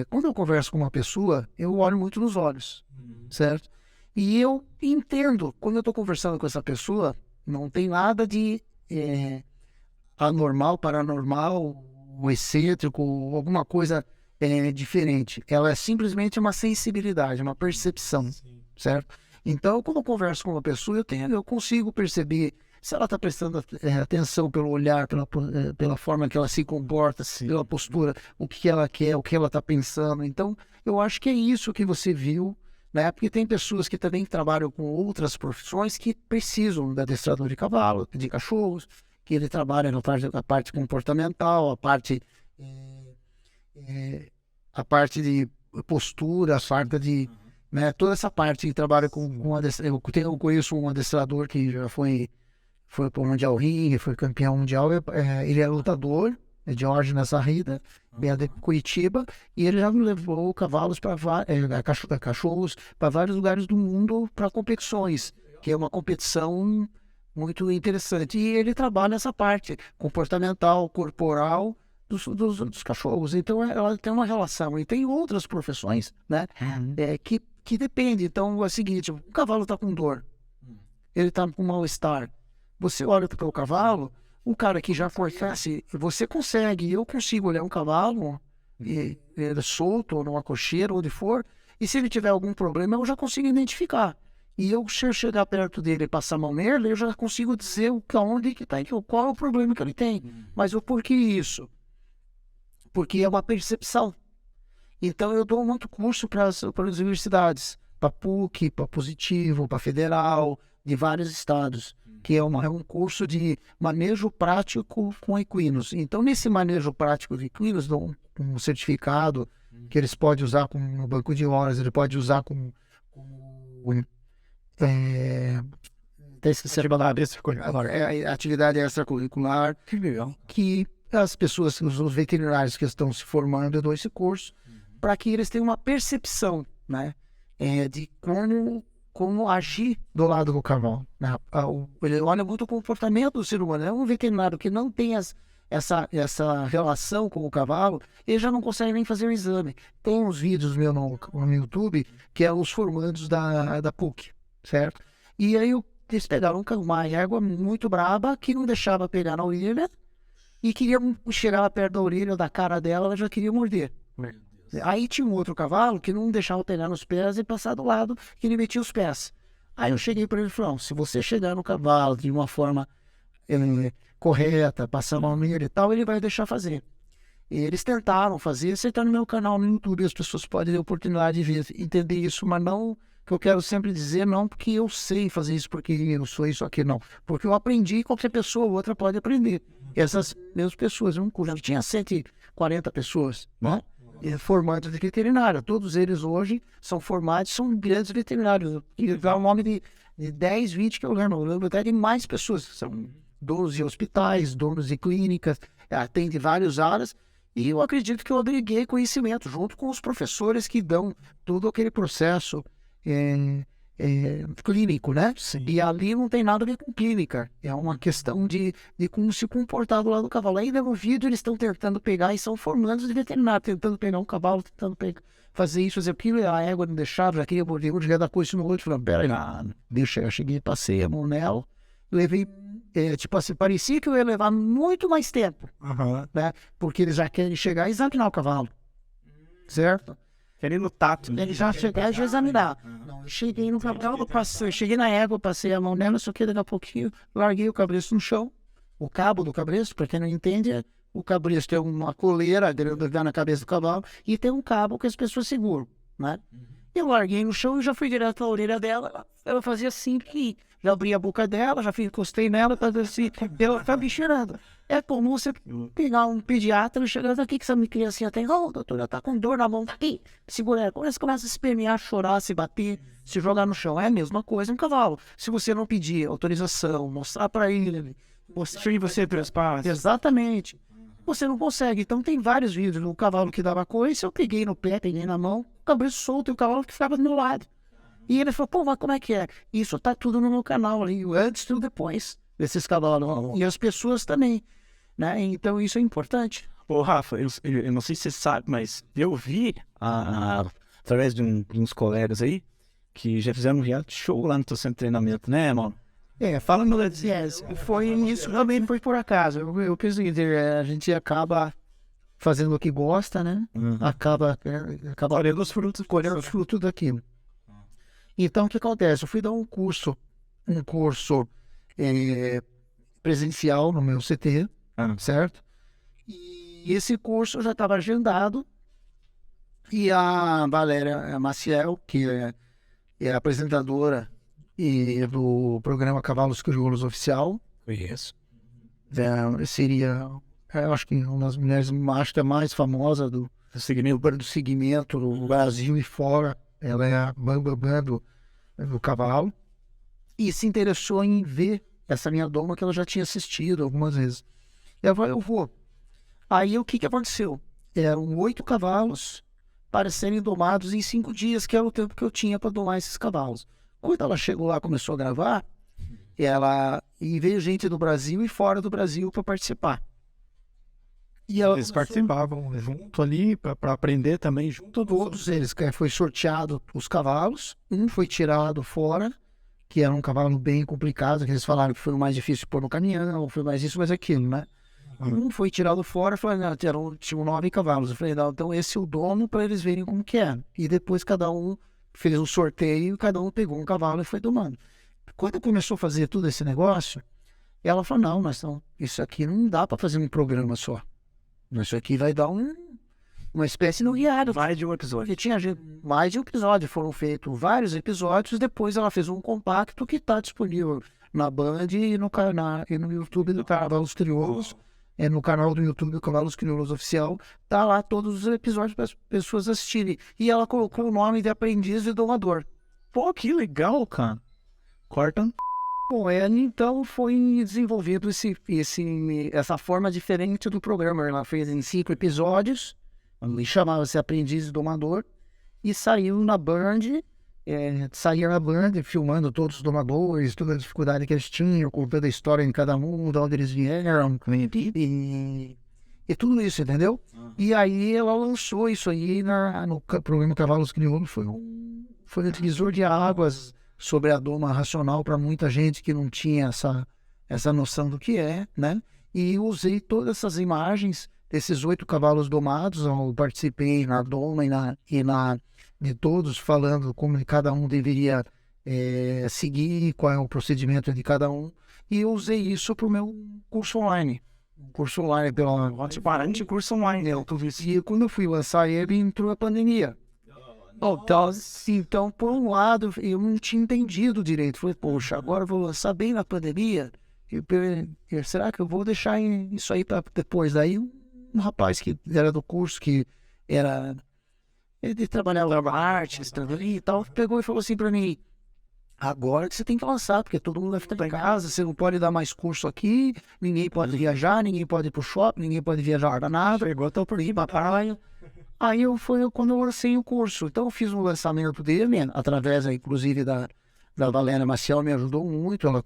quando eu converso com uma pessoa, eu olho muito nos olhos, certo? E eu entendo, quando eu estou conversando com essa pessoa, não tem nada de anormal, paranormal, excêntrico, alguma coisa diferente. Ela é simplesmente uma sensibilidade, uma percepção, certo? Então, quando eu converso com uma pessoa, eu consigo perceber se ela está prestando atenção pelo olhar, pela forma que ela se comporta, pela postura, o que ela quer, o que ela está pensando. Então, eu acho que é isso que você viu, né? Porque tem pessoas que também trabalham com outras profissões que precisam de adestrador de cavalo, de cachorros, que ele trabalha na parte comportamental, a parte de postura, a parte de... Né, toda essa parte que trabalha com adestrador. Eu conheço um adestrador que já foi para o Mundial Ring, foi campeão mundial, ele é lutador, é de Jorge Nazarrida, é de Curitiba, e ele já levou cavalos cachorros para vários lugares do mundo para competições, que é uma competição muito interessante. E ele trabalha essa parte comportamental, corporal dos cachorros. Então ela tem uma relação. E tem outras profissões, né, que depende. Então é o seguinte, o cavalo está com dor, ele está com mal-estar. Você olha para o cavalo, um cara que já conhece, você consegue, eu consigo olhar um cavalo, ele solto, ou numa cocheira, onde for, e se ele tiver algum problema, eu já consigo identificar. E eu, se eu chegar perto dele e passar a mão nele, eu já consigo dizer onde que está, qual é o problema que ele tem. Mas o porquê isso? Porque é uma percepção. Então eu dou muito curso para as universidades, para PUC, para Positivo, para Federal, de vários estados, que é um curso de manejo prático com equinos. Então, nesse manejo prático de equinos, dão um certificado que eles podem usar no banco de horas, ele pode usar atividade extracurricular, que as pessoas, os veterinários que estão se formando, eu dou esse curso, para que eles tenham uma percepção, né? de como agir do lado do cavalo, né? Ele olha muito o comportamento do ser humano. É um veterinário que não tem essa relação com o cavalo, ele já não consegue nem fazer o exame. Tem uns vídeos meus no YouTube, que é os formandos da PUC, certo? E aí eles pegaram uma égua muito braba que não deixava pegar na orelha e queria chegar perto da orelha, da cara dela, ela já queria morder. Aí tinha um outro cavalo que não deixava pegar nos pés e passar do lado, que ele metia os pés. Aí eu cheguei para ele e falei, se você chegar no cavalo de uma forma correta, passar a mão nele e tal, ele vai deixar fazer. E eles tentaram fazer, você está no meu canal no YouTube, as pessoas podem ter a oportunidade de entender isso, mas não, que eu quero sempre dizer, não porque eu sei fazer isso, porque eu sou isso aqui, não. Porque eu aprendi e qualquer pessoa ou outra pode aprender. Essas mesmas pessoas, um curso tinha 140 pessoas, né? Formandos de veterinário. Todos eles hoje são formados, são grandes veterinários. E dá um nome de 10, 20 que eu lembro até de mais pessoas. São donos de hospitais, donos de clínicas, atende várias áreas. E eu acredito que eu agreguei conhecimento junto com os professores que dão todo aquele processo clínico, né? Sim. E ali não tem nada a ver com clínica. É uma questão de como se comportar do lado do cavalo. Ainda no vídeo eles estão tentando pegar, e são formandos de veterinário, tentando pegar um cavalo, tentando fazer isso, fazer aquilo, e a égua não deixava, já queria morder, já dar coisa no outro, falando, peraí, deixa, eu cheguei, passei a mão nela, levei, tipo assim, parecia que eu ia levar muito mais tempo, né? Porque eles já querem chegar e examinar o cavalo, certo? Querendo tato. Ele já chegar e já examinar. Não, eu cheguei no cavalo, eu cheguei na égua, passei a mão nela, só que daqui a pouquinho larguei o cabresto no chão. O cabo do cabresto, para quem não entende, o cabresto tem uma coleira na cabeça do cavalo e tem um cabo que as pessoas seguram, né? Eu larguei no chão e já fui direto à orelha dela. Ela fazia assim, que já abri a boca dela, já encostei nela, fazia assim, ela ficava me cheirando. É comum você pegar um pediatra e chegar aqui que essa criancinha tem, doutora, tá com dor na mão, tá aqui, segura ela. Quando você começa a espernear, chorar, se bater, se jogar no chão, é a mesma coisa um cavalo. Se você não pedir autorização, mostrar para ele, mostrar você trespasse. Exatamente. Você não consegue. Então tem vários vídeos do cavalo que dava coisa, eu peguei no pé, peguei na mão, o cabelo solto e o cavalo que ficava do meu lado. E ele falou, pô, mas como é que é? Isso, tá tudo no meu canal ali, o antes e o depois desses cavalos. E as pessoas também, né? Então isso é importante. Ô, Rafa, eu não sei se você sabe, mas eu vi, através de uns colegas aí, que já fizeram um reality show lá no teu centro de treinamento, né, mano? Fala no Let's Yes. Foi isso, também foi por acaso. Eu penso o seguinte, a gente acaba fazendo o que gosta, né? Acaba colhendo os frutos daquilo. Então, o que acontece? Eu fui dar um curso presencial no meu CT, certo? E esse curso já estava agendado e a Valéria Maciel, que é apresentadora do programa Cavalos Crioulos Oficial. Conheço. Seria, eu acho que uma das mulheres, acho que a mais famosa do segmento do Brasil e fora. Ela é a bambambam do cavalo. E se interessou em ver essa minha doma que ela já tinha assistido algumas vezes. E ela falou, eu vou. Aí o que aconteceu? Eram 8 cavalos para serem domados em 5 dias, que era o tempo que eu tinha para domar esses cavalos. Quando ela chegou lá, começou a gravar, e veio gente do Brasil e fora do Brasil para participar. E eles participavam junto ali para aprender também junto. Todos eles, foi sorteado os cavalos, um foi tirado fora, que era um cavalo bem complicado, que eles falaram que foi o mais difícil de pôr no caminhão, foi mais isso, mais aquilo, né? Um foi tirado fora, tinham 9 cavalos. Eu falei, não, então esse é o dono para eles verem como que é. E depois cada um fez um sorteio, cada um pegou um cavalo e foi domando. Quando começou a fazer todo esse negócio, ela falou, não, isso aqui não dá para fazer um programa só. Isso aqui vai dar uma espécie de guiado. Mais de um episódio. Porque tinha mais de um episódio. Foram feitos vários episódios. Depois ela fez um compacto que está disponível na Band e no YouTube do Cavalos Crioulos. No canal do YouTube do Cavalos Crioulos Oficial. Tá lá todos os episódios para as pessoas assistirem. E ela colocou o nome de Aprendiz e Domador. Pô, que legal, cara. Corta. Bom, então foi desenvolvido essa forma diferente do programa. Ela fez em 5 episódios, chamava-se Aprendiz e Domador, e saiu na Band saía na Band filmando todos os domadores, toda a dificuldade que eles tinham, contando a história em cada um, de onde eles vieram, e tudo isso, entendeu? E aí ela lançou isso aí no programa Cavalos Crioulos, foi um divisor de águas sobre a doma racional para muita gente que não tinha essa noção do que é, né? E usei todas essas imagens desses 8 cavalos domados, eu participei na doma de todos, falando como cada um deveria seguir, qual é o procedimento de cada um, e eu usei isso para o meu curso online. Curso online pela Parante curso online. E quando eu fui lançar ele, entrou a pandemia. Então, por um lado, eu não tinha entendido direito. Falei, poxa, agora eu vou lançar bem na pandemia. Será que eu vou deixar isso aí para depois? Daí um rapaz que era do curso, que ele trabalhava artes também e tal, pegou e falou assim para mim: agora que você tem que lançar, porque todo mundo vai ficar em casa, você não pode dar mais curso aqui, ninguém pode viajar, ninguém pode ir pro shopping, ninguém pode viajar para nada. Chegou por aí, papai. Aí foi quando eu lancei o curso. Então eu fiz um lançamento dele, através, inclusive, da Valéria Maciel, me ajudou muito. Ela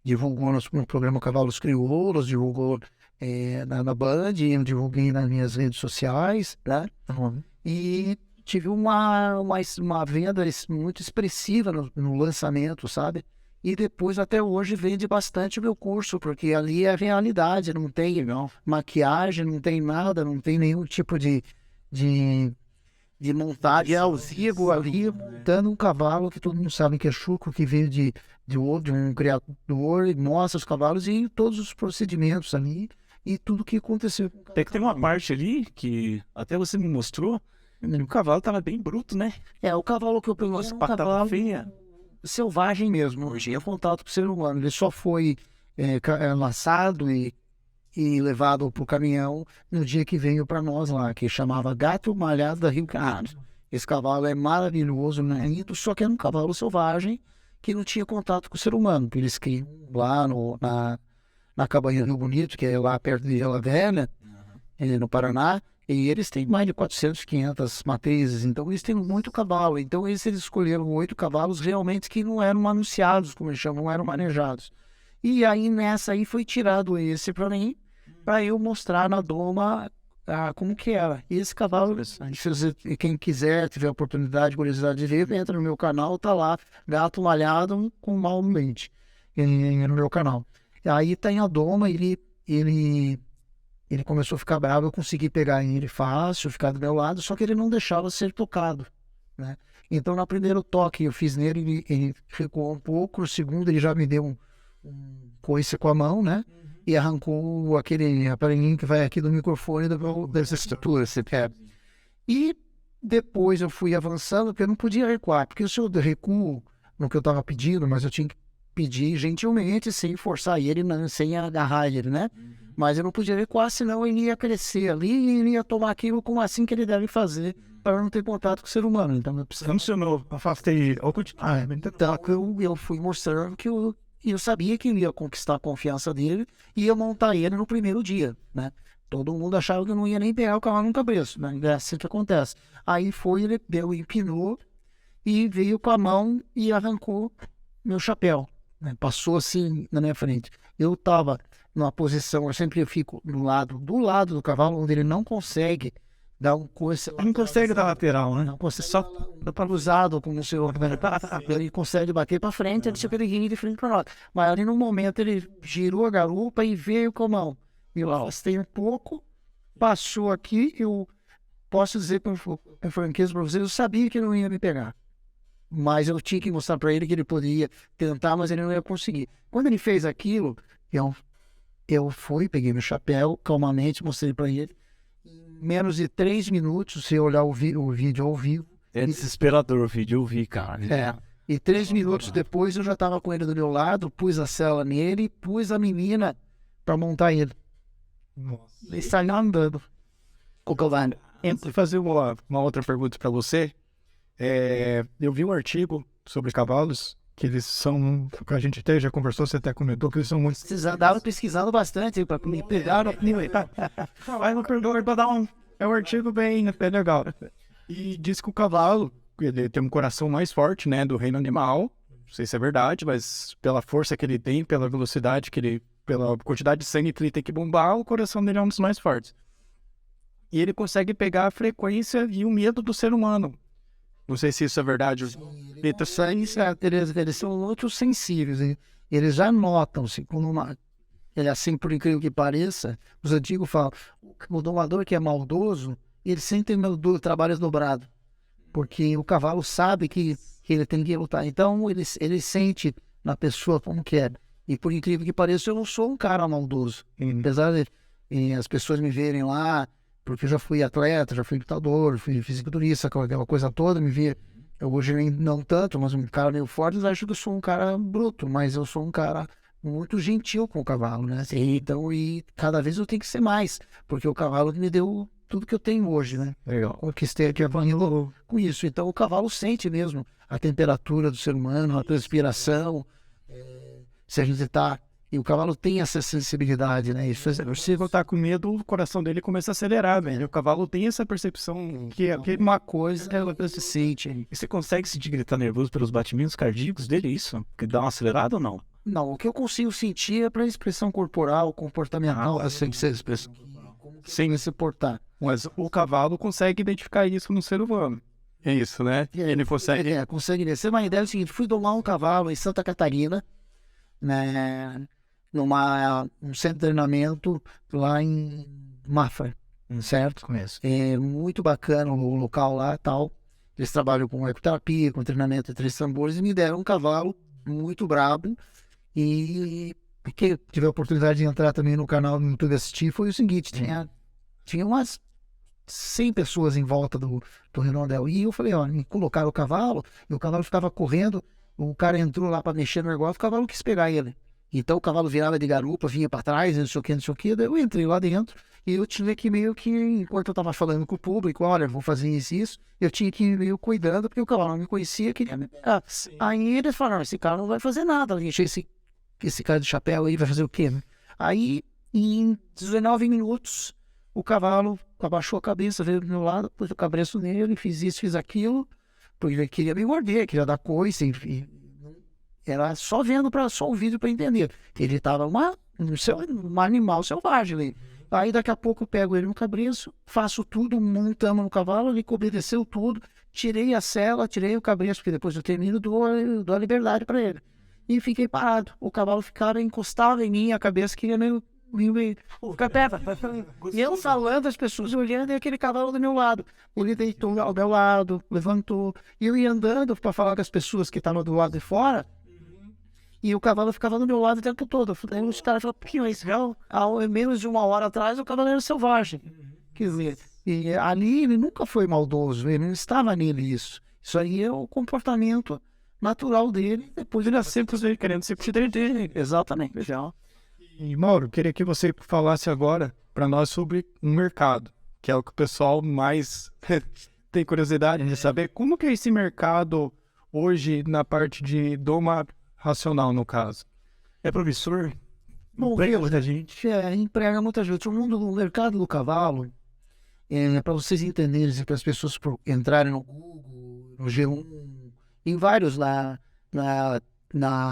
divulgou no programa Cavalos Crioulos, divulgou na Band, eu divulguei nas minhas redes sociais, né? E tive uma venda muito expressiva no lançamento, sabe? E depois, até hoje, vende bastante o meu curso, porque ali é a realidade, não tem maquiagem, não tem nada, não tem nenhum tipo de montagem ao vivo ali, montando um cavalo que todo mundo sabe que é chucro, que veio de um criador, e mostra os cavalos e todos os procedimentos ali, e tudo que aconteceu. Até que tem uma parte ali que até você me mostrou, o cavalo tava bem bruto, né? O cavalo que eu peguei era um cavalo feia. Selvagem mesmo, não tinha contato com o ser humano. Ele só foi laçado e levado para o caminhão no dia que veio para nós lá, que chamava Gato Malhado da Rio Carlos. Esse cavalo é maravilhoso, lindo, só que era um cavalo selvagem que não tinha contato com o ser humano. Eles criam lá na Cabanha do Rio Bonito, que é lá perto de Vila Velha, no Paraná. E eles têm mais de 400, 500 matrizes, então eles têm muito cavalo. Então eles escolheram 8 cavalos realmente que não eram anunciados, como eles chamam, não eram manejados. E aí nessa aí foi tirado esse para mim, para eu mostrar na doma como que era. E esse cavalo, quem quiser, tiver oportunidade, curiosidade de ver, entra no meu canal, tá lá, Gato Malhado com Mauro Leite, no meu canal. E aí tem a doma, ele começou a ficar bravo, eu consegui pegar ele fácil, ficar do meu lado, só que ele não deixava ser tocado, né? Então, no primeiro toque eu fiz nele, ele recuou um pouco, no segundo ele já me deu um coice com a mão, né? E arrancou aquele aparelhinho que vai aqui do microfone dessa estrutura, E depois eu fui avançando, porque eu não podia recuar, porque se eu recuo no que eu estava pedindo, mas eu tinha que pedir gentilmente, sem forçar ele, sem agarrar ele, né? Mas eu não podia recuar, senão ele ia crescer ali e ele ia tomar aquilo como assim que ele deve fazer para não ter contato com o ser humano. Então eu precisava... Funcionou, afastei ou continuar. Então eu fui mostrando que eu sabia que eu ia conquistar a confiança dele e ia montar ele no primeiro dia, né? Todo mundo achava que eu não ia nem pegar o cavalo no cabeço, né? É assim que acontece. Aí ele empinou e veio com a mão e arrancou meu chapéu, né? Passou assim na minha frente. Eu estava numa posição, eu sempre fico do lado do cavalo, onde ele não consegue dar um coice. Não consegue dar lateral, né? Não consegue, só para usado como o senhor. Ele consegue bater para frente, ele chega de frente para nós. Mas ali no momento ele girou a garupa e veio com a mão. Eu afastei um pouco, passou aqui, eu posso dizer com franqueza para vocês, eu sabia que ele não ia me pegar. Mas eu tinha que mostrar para ele que ele poderia tentar, mas ele não ia conseguir. Quando ele fez aquilo, eu fui, peguei meu chapéu, calmamente mostrei para ele. Em menos de 3 minutos, se eu olhar o vídeo ao vivo... É desesperador o vídeo, eu vi, cara. E 3 minutos depois eu já estava com ele do meu lado, pus a sela nele e pus a menina para montar ele. Nossa. Ele saiu andando com o cavalo. Antes de fazer uma outra pergunta para você, eu vi um artigo sobre cavalos, que eles são, a gente até já conversou, você até comentou que eles são muito... Vocês andavam pesquisando bastante para me pegar. Vai no perdão para dar um... É um artigo bem legal. E diz que o cavalo, ele tem um coração mais forte, né, do reino animal. Não sei se é verdade, mas pela força que ele tem, pela velocidade que ele, pela quantidade de sangue que ele tem que bombar, o coração dele é um dos mais fortes. E ele consegue pegar a frequência e o medo do ser humano. Não sei se isso é verdade. Eles são muito sensíveis, hein? Eles já notam-se como uma... Ele, assim, por incrível que pareça, os antigos falam, o domador que é maldoso, ele sempre tem trabalho dobrado, porque o cavalo sabe que ele tem que lutar. Então, ele sente na pessoa como que é. E por incrível que pareça, eu não sou um cara maldoso. Apesar de as pessoas me verem lá, porque eu já fui atleta, já fui lutador, fui fisiculturista, aquela coisa toda, me via. Eu hoje não tanto, mas um cara meio forte, eles acham que eu sou um cara bruto, mas eu sou um cara muito gentil com o cavalo, né? Então, e cada vez eu tenho que ser mais, porque o cavalo me deu tudo que eu tenho hoje, né? Legal. Conquistei aqui a Vanilla com isso. Então, o cavalo sente mesmo a temperatura do ser humano, a transpiração, se a gente está... E o cavalo tem essa sensibilidade, né? Isso Se você tá com medo, o coração dele começa a acelerar, velho. O cavalo tem essa percepção que é uma coisa, ela se sente. E você consegue sentir que ele tá nervoso pelos batimentos cardíacos dele, isso? Que dá uma acelerada ou não? Não, o que eu consigo sentir é para expressão corporal, comportamental, essa expressão. Sem se portar. Mas o cavalo consegue identificar isso no ser humano. É isso, né? Ele consegue. Consegue. Você uma ideia é o seguinte: fui domar um cavalo em Santa Catarina, né? Um centro de treinamento lá em Mafra, certo? Conheço. É muito bacana o local lá e tal. Eles trabalham com ecoterapia, com treinamento de 3 tambores, e me deram um cavalo muito brabo. E que tive a oportunidade de entrar também no canal no YouTube assistir, foi o seguinte: tinha umas 100 pessoas em volta do redondel. E eu falei, ó, me colocaram o cavalo, e o cavalo ficava correndo, o cara entrou lá para mexer no negócio, o cavalo quis pegar ele. Então o cavalo virava de garupa, vinha para trás, não sei o que, daí eu entrei lá dentro e eu tinha que meio que, enquanto eu tava falando com o público, olha, vou fazer isso, eu tinha que ir meio cuidando, porque o cavalo não me conhecia, queria me pegar. Aí eles falaram, esse cara não vai fazer nada, gente, esse cara de chapéu aí vai fazer o quê? Aí, em 19 minutos, o cavalo abaixou a cabeça, veio do meu lado, pus o cabreço nele, fiz isso, fiz aquilo, porque ele queria me morder, queria dar coice, enfim. Era só vendo, só o vídeo para entender. Ele estava um animal selvagem ali. Aí daqui a pouco eu pego ele no cabreço, faço tudo, montamos no cavalo, ele obedeceu tudo, tirei a sela, tirei o cabreço, porque depois eu termino, dou a liberdade para ele. E fiquei parado. O cavalo ficava encostado em mim, a cabeça queria meio e eu falando, as pessoas olhando, e aquele cavalo do meu lado. Ele deitou ao meu lado, levantou, e eu ia andando para falar com as pessoas que estavam do lado de fora. E o cavalo ficava do meu lado o tempo todo. Aí os caras falaram, porque há menos de 1 hora atrás o cavalo era selvagem. Quer dizer, e ali ele nunca foi maldoso, ele não estava nele isso. Isso aí é o comportamento natural dele. Depois ele sempre querendo se proteger dele. Exatamente. E Mauro, queria que você falasse agora para nós sobre o mercado, que é o que o pessoal mais tem curiosidade de saber. Como que é esse mercado hoje na parte de doma racional, no caso? É promissor? Bom, Emprega muita gente. Emprega muita gente. O mercado do cavalo, para vocês entenderem, para as pessoas entrarem no Google, no G1, em vários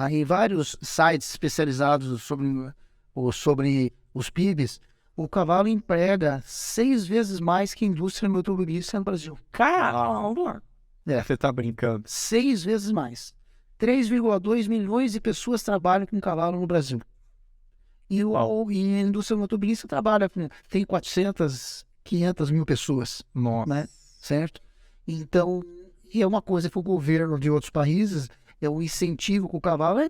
em vários sites especializados sobre os PIBs, o cavalo emprega 6 vezes mais que a indústria automobilística no Brasil. Caramba! Você tá brincando. 6 vezes mais. 3,2 milhões de pessoas trabalham com cavalo no Brasil. E a indústria automobilística tem 400, 500 mil pessoas. Nossa. Né? Certo? Então, e é uma coisa que o governo de outros países, o incentivo com o cavalo é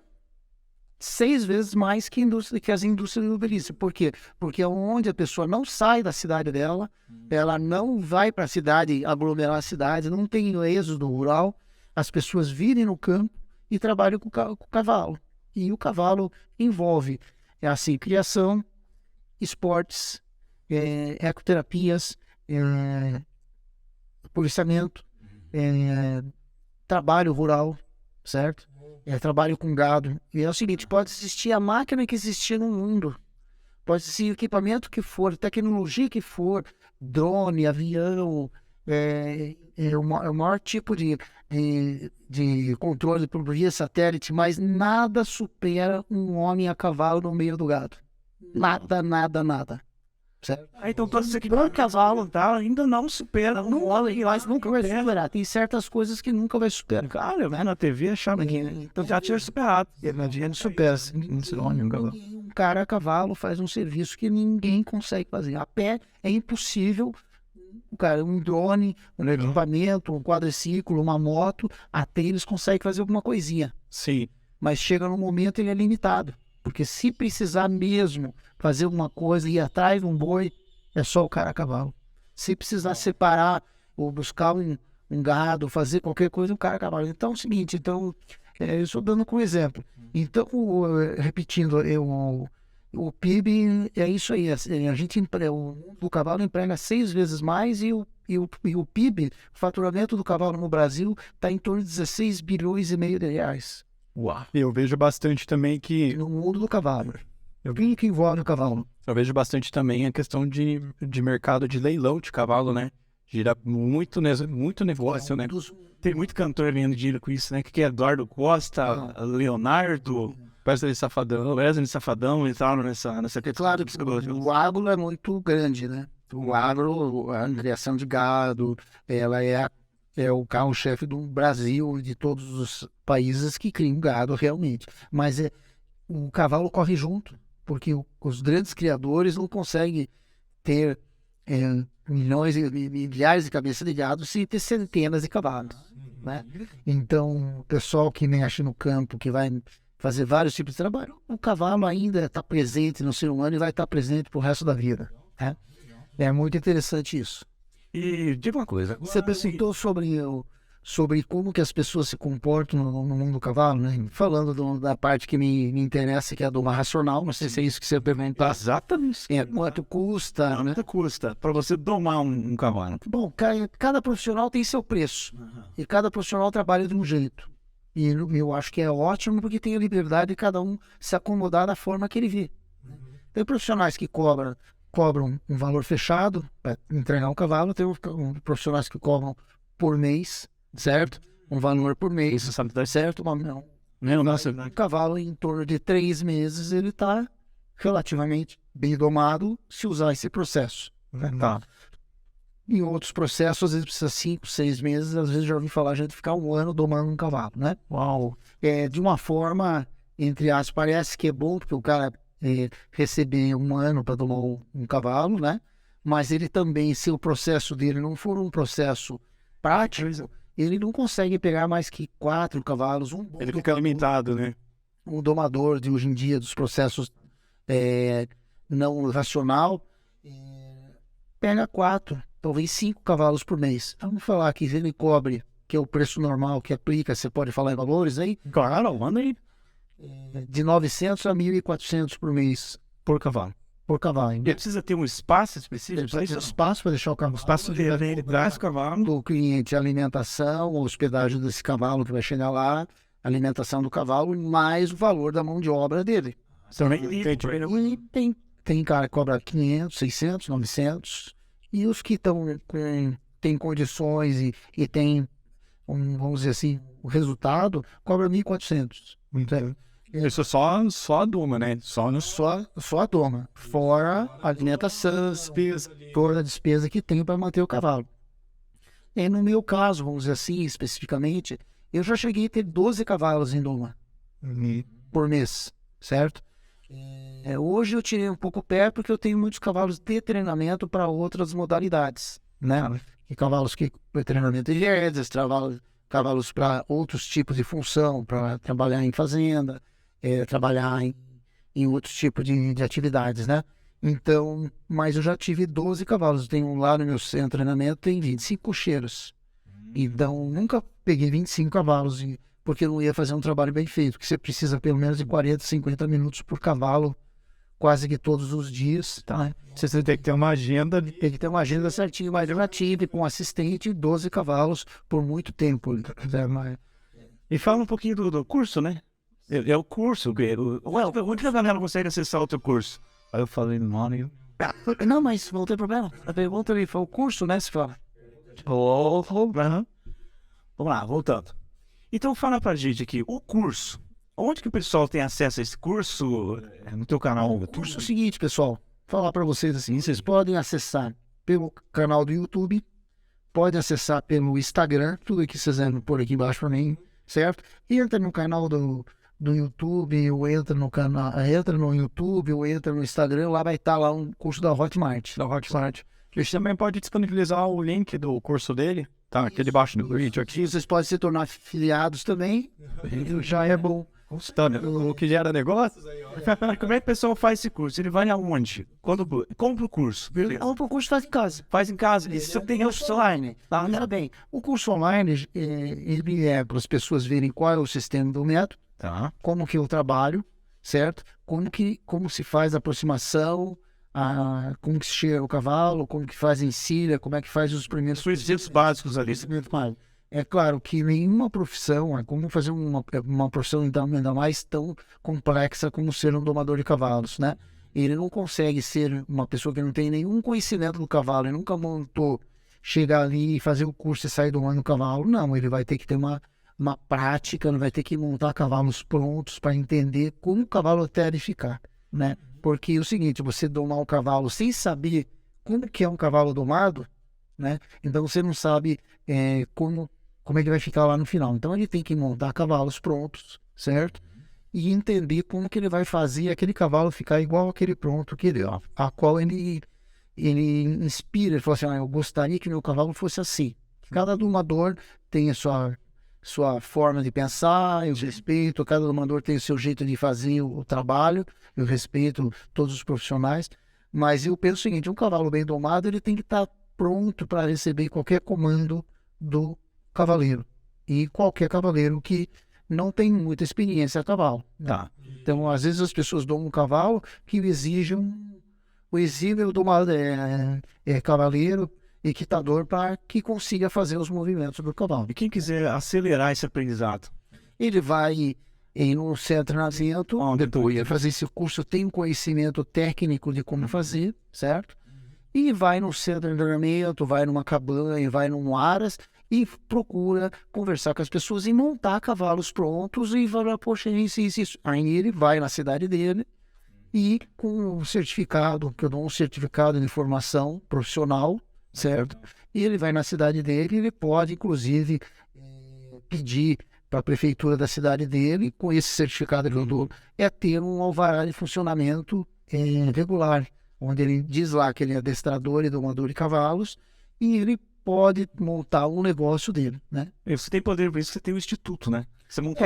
6 vezes mais que as indústrias automobilísticas. Por quê? Porque é onde a pessoa não sai da cidade dela, ela não vai para a cidade, aglomerar a cidade, não tem êxodo rural, as pessoas vivem no campo e trabalham com o cavalo. E o cavalo envolve, criação, esportes, ecoterapias, policiamento, trabalho rural, certo? Trabalho com gado. E é o seguinte, pode existir a máquina que existia no mundo, pode existir o equipamento que for, tecnologia que for, drone, avião, é o maior tipo de controle por via satélite, mas nada supera um homem a cavalo no meio do gado. Nada, nada, nada. Certo? Então todo esse equipamento cavalo tá, ainda não supera Não olha, mas nunca vai superar. Tem certas coisas que nunca vai superar. Cara, eu vi na TV achava que Então, já tinha superado. Ele supera. Um cara a cavalo faz um serviço que ninguém consegue fazer. A pé é impossível. Cara, um drone, um equipamento, um quadriciclo, uma moto, até eles conseguem fazer alguma coisinha. Sim. Mas chega num momento ele é limitado. Porque se precisar mesmo fazer alguma coisa, ir atrás de um boi, é só o cara a cavalo. Se precisar separar ou buscar um gado, fazer qualquer coisa, o cara a cavalo. Então é o seguinte, eu estou dando como exemplo. Então, repetindo, o PIB é isso aí. A gente o cavalo emprega 6 vezes mais e o PIB, o faturamento do cavalo no Brasil, está em torno de 16 bilhões e meio de reais. Uau. Eu vejo bastante também que... No mundo do cavalo. Quem que envolve o cavalo? Eu vejo bastante também a questão de mercado de leilão de cavalo, né? Gira muito negócio, né? Tem muito cantor ganhando dinheiro com isso, né? Que é Eduardo Costa, Leonardo, Wesley Safadão e tal, nessa É claro que o agro é muito grande, né? O agro, a criação de gado, ela é o carro-chefe do Brasil e de todos os países que criam gado realmente. Mas o cavalo corre junto, porque os grandes criadores não conseguem ter milhões e milhares de cabeças de gado sem ter centenas de cavalos, né? Então, o pessoal que mexe no campo, que vai fazer vários tipos de trabalho, o cavalo ainda está presente no ser humano e vai estar presente pro resto da vida, né? É muito interessante isso. E diga uma coisa. Você perguntou sobre como que as pessoas se comportam no mundo do cavalo, né? Falando da parte que me interessa, que é a doma racional, não sei se é isso que você perguntou. Exatamente. Quanto custa, né? Quanto custa para você domar um cavalo? Bom, cada profissional tem seu preço. E cada profissional trabalha de um jeito. E eu acho que é ótimo porque tem a liberdade de cada um se acomodar da forma que ele vê. Tem profissionais que cobram um valor fechado para entregar um cavalo, tem profissionais que cobram por mês, certo? Um valor por mês, Isso sabe dar certo? Um cavalo em torno de 3 meses, ele está relativamente bem domado se usar esse processo. Né? Tá. Em outros processos, às vezes precisa 5, 6 meses, às vezes já ouvi falar a gente ficar 1 ano domando um cavalo, né? Uau. De uma forma, entre aspas, parece que é bom, porque o cara receber 1 ano para domar um cavalo, né? Mas ele também, se o processo dele não for um processo prático, ele não consegue pegar mais que 4 cavalos. Ele fica limitado, né? Um domador de hoje em dia, dos processos não racional, pega 4, talvez 5 cavalos por mês. Vamos falar que ele cobre, que é o preço normal que aplica, você pode falar em valores aí? Claro, manda aí. De 900 a 1.400 por mês por cavalo. Por cavalo. Ele precisa ter um espaço específico para isso? Espaço para deixar o cavalo. Espaço de traz o cavalo. Do cliente, alimentação, hospedagem desse cavalo que vai chegar lá, alimentação do cavalo, mais o valor da mão de obra dele. E tem cara que cobra 500, 600, 900. E os que têm condições e tem, vamos dizer assim, o resultado, cobra 1.400. Isso só a doma, né? Só a doma. Fora a alimentação, toda a despesa que tem para manter o cavalo. E no meu caso, vamos dizer assim, especificamente, eu já cheguei a ter 12 cavalos em doma por mês, certo? Hoje eu tirei um pouco o pé porque eu tenho muitos cavalos de treinamento para outras modalidades, né? E cavalos que treinamento de herdes, cavalos para outros tipos de função, para trabalhar em fazenda, trabalhar em outros tipos de atividades, né? Então, mas eu já tive 12 cavalos. Eu tenho lá no meu centro de treinamento, tem 25 cocheiros. Então, nunca peguei 25 cavalos, porque eu não ia fazer um trabalho bem feito, porque você precisa pelo menos de 40, 50 minutos por cavalo, quase que todos os dias, tá? Você tem que ter uma agenda. Tem que ter uma agenda certinha, mas eu já tive com assistente 12 cavalos por muito tempo. E fala um pouquinho do curso, né? É o curso. Onde a galera consegue acessar o teu curso? Aí eu falei no nome. Não, mas não tem problema. A pergunta ali foi o curso, né? Você fala. Aham. Vamos lá, voltando. Então fala pra gente aqui, o curso. Onde que o pessoal tem acesso a esse curso? No teu canal? O curso é o seguinte, pessoal. Falar para vocês assim, vocês podem acessar pelo canal do YouTube, podem acessar pelo Instagram, tudo que vocês vão pôr aqui embaixo para mim, certo? Entra no canal do YouTube, ou entra no YouTube, ou entra no Instagram, lá vai estar lá um curso da Hotmart. Da Hotmart. A gente também pode disponibilizar o link do curso dele, tá aqui debaixo do vídeo aqui. Vocês podem se tornar afiliados também, já é bom. O que gera negócios aí, ó. Como é que o pessoal faz esse curso? Ele vai aonde? Quando compra o curso. Beleza. O curso faz em casa. Faz em casa. E você tem curso online. Tá? Olha bem, o curso online, ele é para as pessoas verem qual é o sistema do método, Tá. como que eu trabalho, certo? Como se faz a aproximação, como que se cheira o cavalo, como que faz a encilha, como é que faz os primeiros... Os princípios básicos ali. É claro que nenhuma profissão é como fazer uma profissão ainda mais tão complexa como ser um domador de cavalos, né? Ele não consegue ser uma pessoa que não tem nenhum conhecimento do cavalo, ele nunca montou, chegar ali e fazer o curso e sair domando o cavalo. Não, ele vai ter que ter uma prática, ele vai ter que montar cavalos prontos para entender como o cavalo deve ficar, né? Porque é o seguinte, você domar um cavalo sem saber como que é um cavalo domado, né? Então você não sabe como é que vai ficar lá no final. Então ele tem que montar cavalos prontos, certo? E entender como que ele vai fazer aquele cavalo ficar igual aquele pronto que ele, a qual ele inspira. Ele fala assim, eu gostaria que meu cavalo fosse assim. Cada domador tem a sua forma de pensar, eu respeito, cada domador tem o seu jeito de fazer o trabalho, eu respeito todos os profissionais, mas eu penso o seguinte, um cavalo bem domado, ele tem que estar pronto para receber qualquer comando do cavaleiro, e qualquer cavaleiro que não tem muita experiência a cavalo. Tá. Então, às vezes as pessoas domam um cavalo que exigem o exímio cavaleiro, equitador, para que consiga fazer os movimentos do cavalo. E quem quiser acelerar esse aprendizado? Ele vai em um centro de treinamento, Onde depois de fazer esse curso, tem um conhecimento técnico de como fazer, certo? E vai no centro de treinamento, vai numa cabana, vai num aras e procura conversar com as pessoas e montar cavalos prontos e falar, poxa, isso. Aí ele vai na cidade dele e com o certificado, que eu dou um certificado de formação profissional, certo? E ele vai na cidade dele e ele pode, inclusive, pedir para a prefeitura da cidade dele, com esse certificado que eu dou, ter um alvará de funcionamento regular, onde ele diz lá que ele é adestrador e domador de cavalos, e ele pode montar um negócio dele, né? E você tem poder, por isso que você tem o instituto, né? Você monta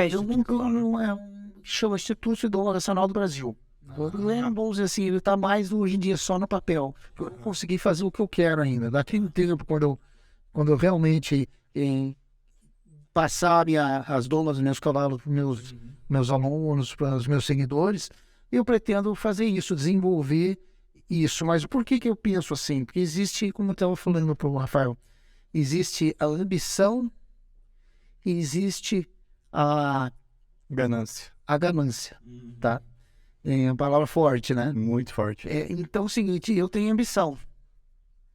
chama Instituto de Doma Nacional do Brasil. Vamos dizer assim, ele está mais hoje em dia só no papel. Eu não consegui fazer o que eu quero ainda. Daqui a um tempo, quando eu realmente passar as domas dos meus cavalos para meus alunos, para os meus seguidores, eu pretendo fazer isso, desenvolver isso. Mas por que eu penso assim? Porque existe, como eu estava falando para o Rafael, existe a ambição e existe a Ganância. ganância, tá? É uma palavra forte, né? Muito forte. Então é o seguinte, eu tenho ambição,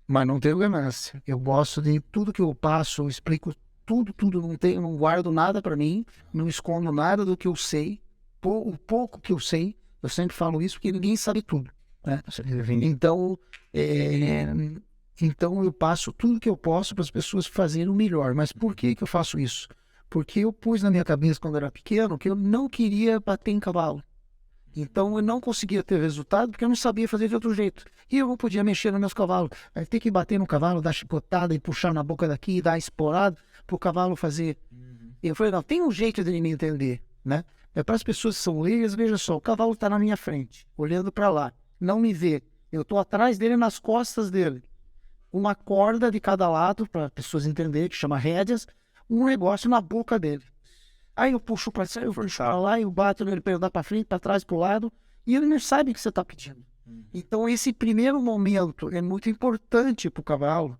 mas não tenho ganância. Eu gosto de tudo que eu passo, eu explico tudo, não guardo nada para mim, não escondo nada do que eu sei, o pouco que eu sei, eu sempre falo isso porque ninguém sabe tudo, né? Então eu passo tudo que eu posso para as pessoas fazerem o melhor. Mas por que eu faço isso? Porque eu pus na minha cabeça quando eu era pequeno que eu não queria bater em cavalo. Então eu não conseguia ter resultado porque eu não sabia fazer de outro jeito. E eu não podia mexer nos meus cavalos. Aí tem que bater no cavalo, dar chicotada e puxar na boca daqui, dar esporada para o cavalo fazer. E eu falei, não, tem um jeito de me entender, né? É para as pessoas que são leigas, veja só, o cavalo está na minha frente, olhando para lá, não me vê. Eu estou atrás dele, nas costas dele. Uma corda de cada lado, para as pessoas entenderem, que chama rédeas, um negócio na boca dele. Aí eu puxo para cima, eu puxo para lá, eu bato nele para andar para frente, para trás, para o lado, e ele não sabe o que você está pedindo. Então esse primeiro momento é muito importante para o cavalo,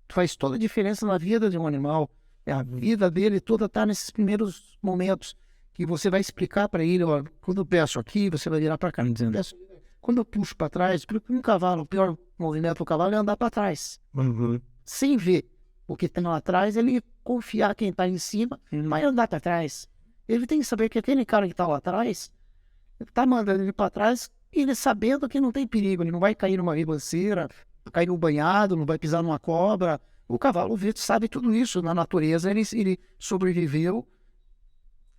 faz toda a diferença na vida de um animal. A vida dele toda está nesses primeiros momentos, que você vai explicar para ele, ó, quando eu peço aqui, você vai virar para cá. Quando eu puxo para trás, porque um cavalo, o pior movimento do cavalo é andar para trás, sem ver o que tem lá atrás, ele confiar quem está em cima, vai andar para trás. Ele tem que saber que aquele cara que está lá atrás, está mandando ele para trás, ele sabendo que não tem perigo, ele não vai cair numa ribanceira, cair num banhado, não vai pisar numa cobra. O cavalo sabe tudo isso. Na natureza, ele sobreviveu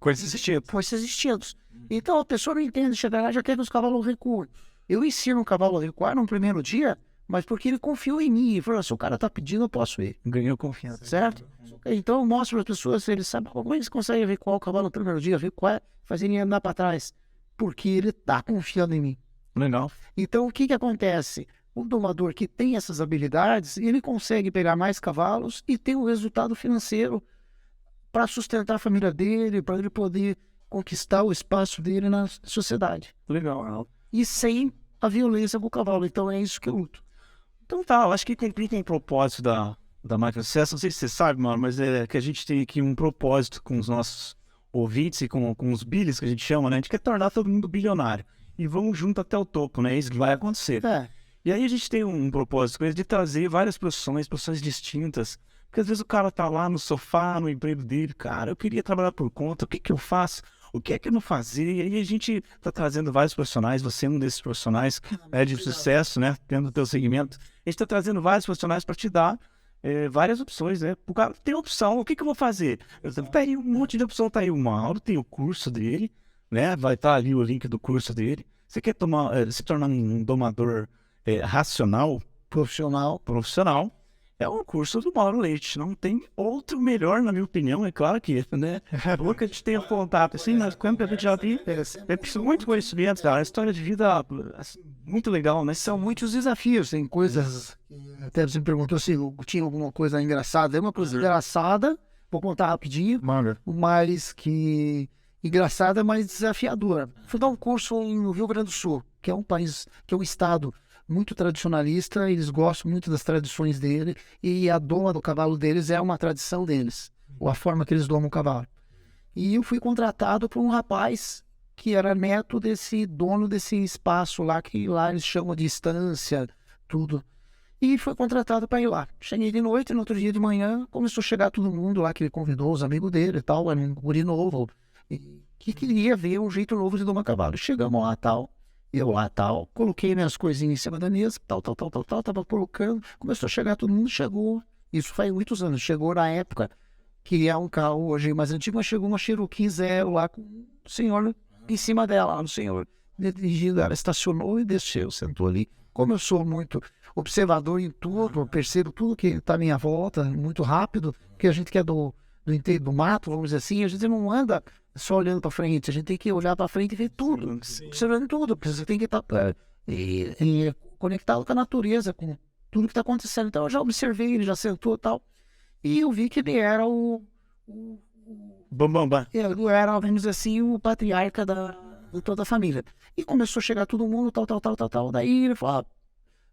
Com esses instintos. com esses instintos. Então, a pessoa não entende, chega lá já quer que os cavalos recuem. Eu ensino o cavalo a recuar no primeiro dia, mas porque ele confiou em mim. Ele falou, se o cara está pedindo, eu posso ir. Ganhou confiança. Certo? Então, eu mostro para as pessoas, se eles sabem como eles conseguem recuar o cavalo no primeiro dia, recuar, fazer ele andar para trás. Porque ele está confiando em mim. Legal. Então, o que acontece? O domador que tem essas habilidades, ele consegue pegar mais cavalos e ter um resultado financeiro para sustentar a família dele, para ele poder conquistar o espaço dele na sociedade. Legal. E sem a violência com o cavalo. Então, é isso que eu luto. Então tá, eu acho que tem propósito da máquina de sucesso. Não sei se você sabe, mano, mas é que a gente tem aqui um propósito com os nossos ouvintes e com os bilhos que a gente chama, né? A gente quer tornar todo mundo bilionário. E vamos junto até o topo, né? Isso que vai acontecer. E aí a gente tem um propósito com isso de trazer várias profissões distintas. Porque às vezes o cara tá lá no sofá, no emprego dele, cara, eu queria trabalhar por conta, o que que eu faço? O que é que eu não fazia? E aí a gente tá trazendo vários profissionais, você é um desses profissionais de sucesso, né? Tendo o teu segmento. A gente tá trazendo vários profissionais para te dar várias opções, né? O cara tem opção, o que que eu vou fazer? Tá aí um monte de opção, tá aí o Mauro, tem o curso dele, né? Vai estar ali o link do curso dele. Você quer se tornar um domador racional, profissional, é um curso do Mauro Leite. Não tem outro melhor, na minha opinião, é claro que esse, né? Por que a gente tem contato, assim, nós quando a gente já viu, muito conhecimento, cara, a história de vida assim, muito legal, né? São muitos desafios, tem coisas... Até você me perguntou se tinha alguma coisa engraçada. É uma coisa engraçada, vou contar rapidinho, mas que... engraçada, mas desafiadora. Fui dar um curso no Rio Grande do Sul, que é um país, que é um estado muito tradicionalista, eles gostam muito das tradições dele, e a doma do cavalo deles é uma tradição deles, ou a forma que eles domam o cavalo. E eu fui contratado por um rapaz que era neto desse dono desse espaço lá, que lá eles chamam de estância, tudo. E foi contratado para ir lá. Cheguei de noite, no outro dia de manhã, começou a chegar todo mundo lá, que ele convidou os amigos dele e tal, era um guri novo, que queria ver um jeito novo de domar cavalo. Chegamos lá, tal, eu lá, tal, coloquei minhas coisinhas em cima da mesa, tal, tava colocando, começou a chegar, todo mundo chegou, isso faz muitos anos, chegou na época, que é um carro hoje mais antigo, mas chegou uma Cherokee Zero lá com o senhor em cima dela, o senhor dirigindo, ela estacionou e desceu, sentou ali. Como eu sou muito observador em tudo, eu percebo tudo que está à minha volta, muito rápido, porque a gente que é do mato, vamos dizer assim, a gente não anda só olhando para frente, a gente tem que olhar para frente e ver tudo, observando tudo, porque você tem que estar conectado com a natureza, com tudo que está acontecendo. Então eu já observei, ele já sentou e tal, e eu vi que ele era ele era, vamos dizer assim, o patriarca de toda a família. E começou a chegar todo mundo, tal. Daí ele falou,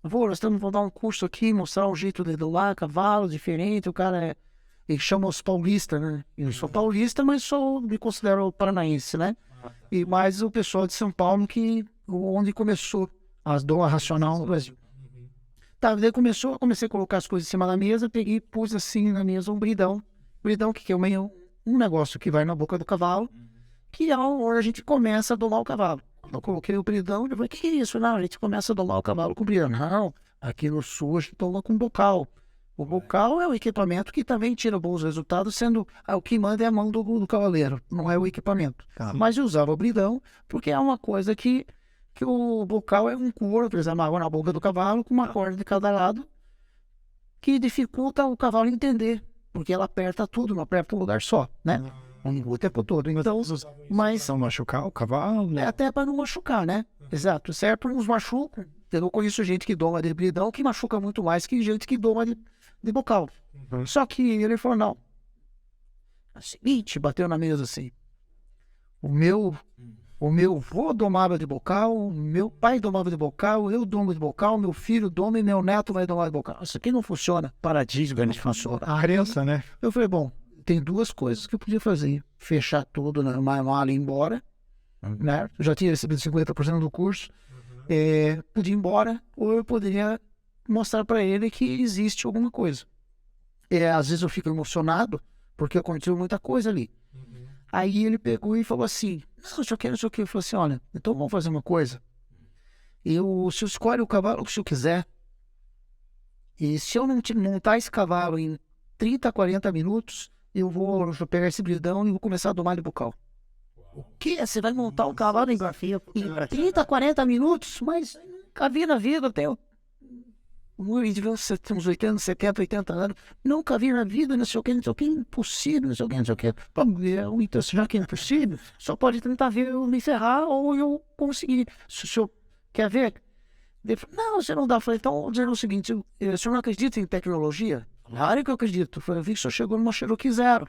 nós vamos dar um curso aqui, mostrar um jeito de domar cavalo diferente. O cara ele chama os paulistas, né? Eu sou paulista, mas me considero paranaense, né? E mais o pessoal de São Paulo, onde começou as domas racional no Brasil. Tá, daí comecei a colocar as coisas em cima da mesa, peguei e pus assim na mesa um bridão. Bridão que é um negócio que vai na boca do cavalo, que é onde a gente começa a domar o cavalo. Quando eu coloquei o bridão, eu falei, o que é isso? Não, a gente começa a domar o cavalo com bridão. Não, aqui no sul a gente toma com bocal. O bocal é o equipamento que também tira bons resultados, sendo o que manda é a mão do cavaleiro, não é o equipamento. Mas eu usava o bridão porque é uma coisa que o bocal é um couro, eles amarram na boca do cavalo com uma corda de cada lado, que dificulta o cavalo entender, porque ela aperta tudo, não aperta um lugar só, né? O tempo todo. Então, mas não machucar o cavalo? É até para não machucar, né? Exato. Certo, uns machucam. Eu não conheço gente que doma de bridão que machuca muito mais que gente que doma de bocal. Só que ele falou, não. É o seguinte, bateu na mesa assim. O meu vô domava de bocal, meu pai domava de bocal, eu domo de bocal, meu filho doma e meu neto vai domar de bocal. Isso aqui não funciona. Paradigma não funciona. A crença, né? Eu falei, bom, tem duas coisas que eu podia fazer. Fechar tudo na mala e ir embora. Né? Eu já tinha recebido 50% do curso. Podia ir embora, ou eu poderia mostrar para ele que existe alguma coisa. às vezes eu fico emocionado, porque aconteceu muita coisa ali. Aí ele pegou e falou assim, não sei o que, não sei o que. Eu falei assim, olha, então vamos fazer uma coisa. O senhor escolhe o cavalo que o senhor quiser. E se eu não montar esse cavalo em 30, 40 minutos, eu vou pegar esse bridão e vou começar a domar ele bucal. O quê? Você vai montar um cavalo em 30, 40 minutos? Mas nunca vi na vida, tem uns 80, 70, 80 anos. Nunca vi na vida, não sei o que, impossível, não sei o que, não sei o que. Então, já que é impossível, só pode tentar ver eu me ferrar ou eu conseguir. Se o senhor quer ver? Ele falou, não, você não dá. Eu falei, então, vou dizer o seguinte, o senhor não acredita em tecnologia? Claro que eu acredito. Eu falei, vi que o senhor chegou numa Cherokee Zero.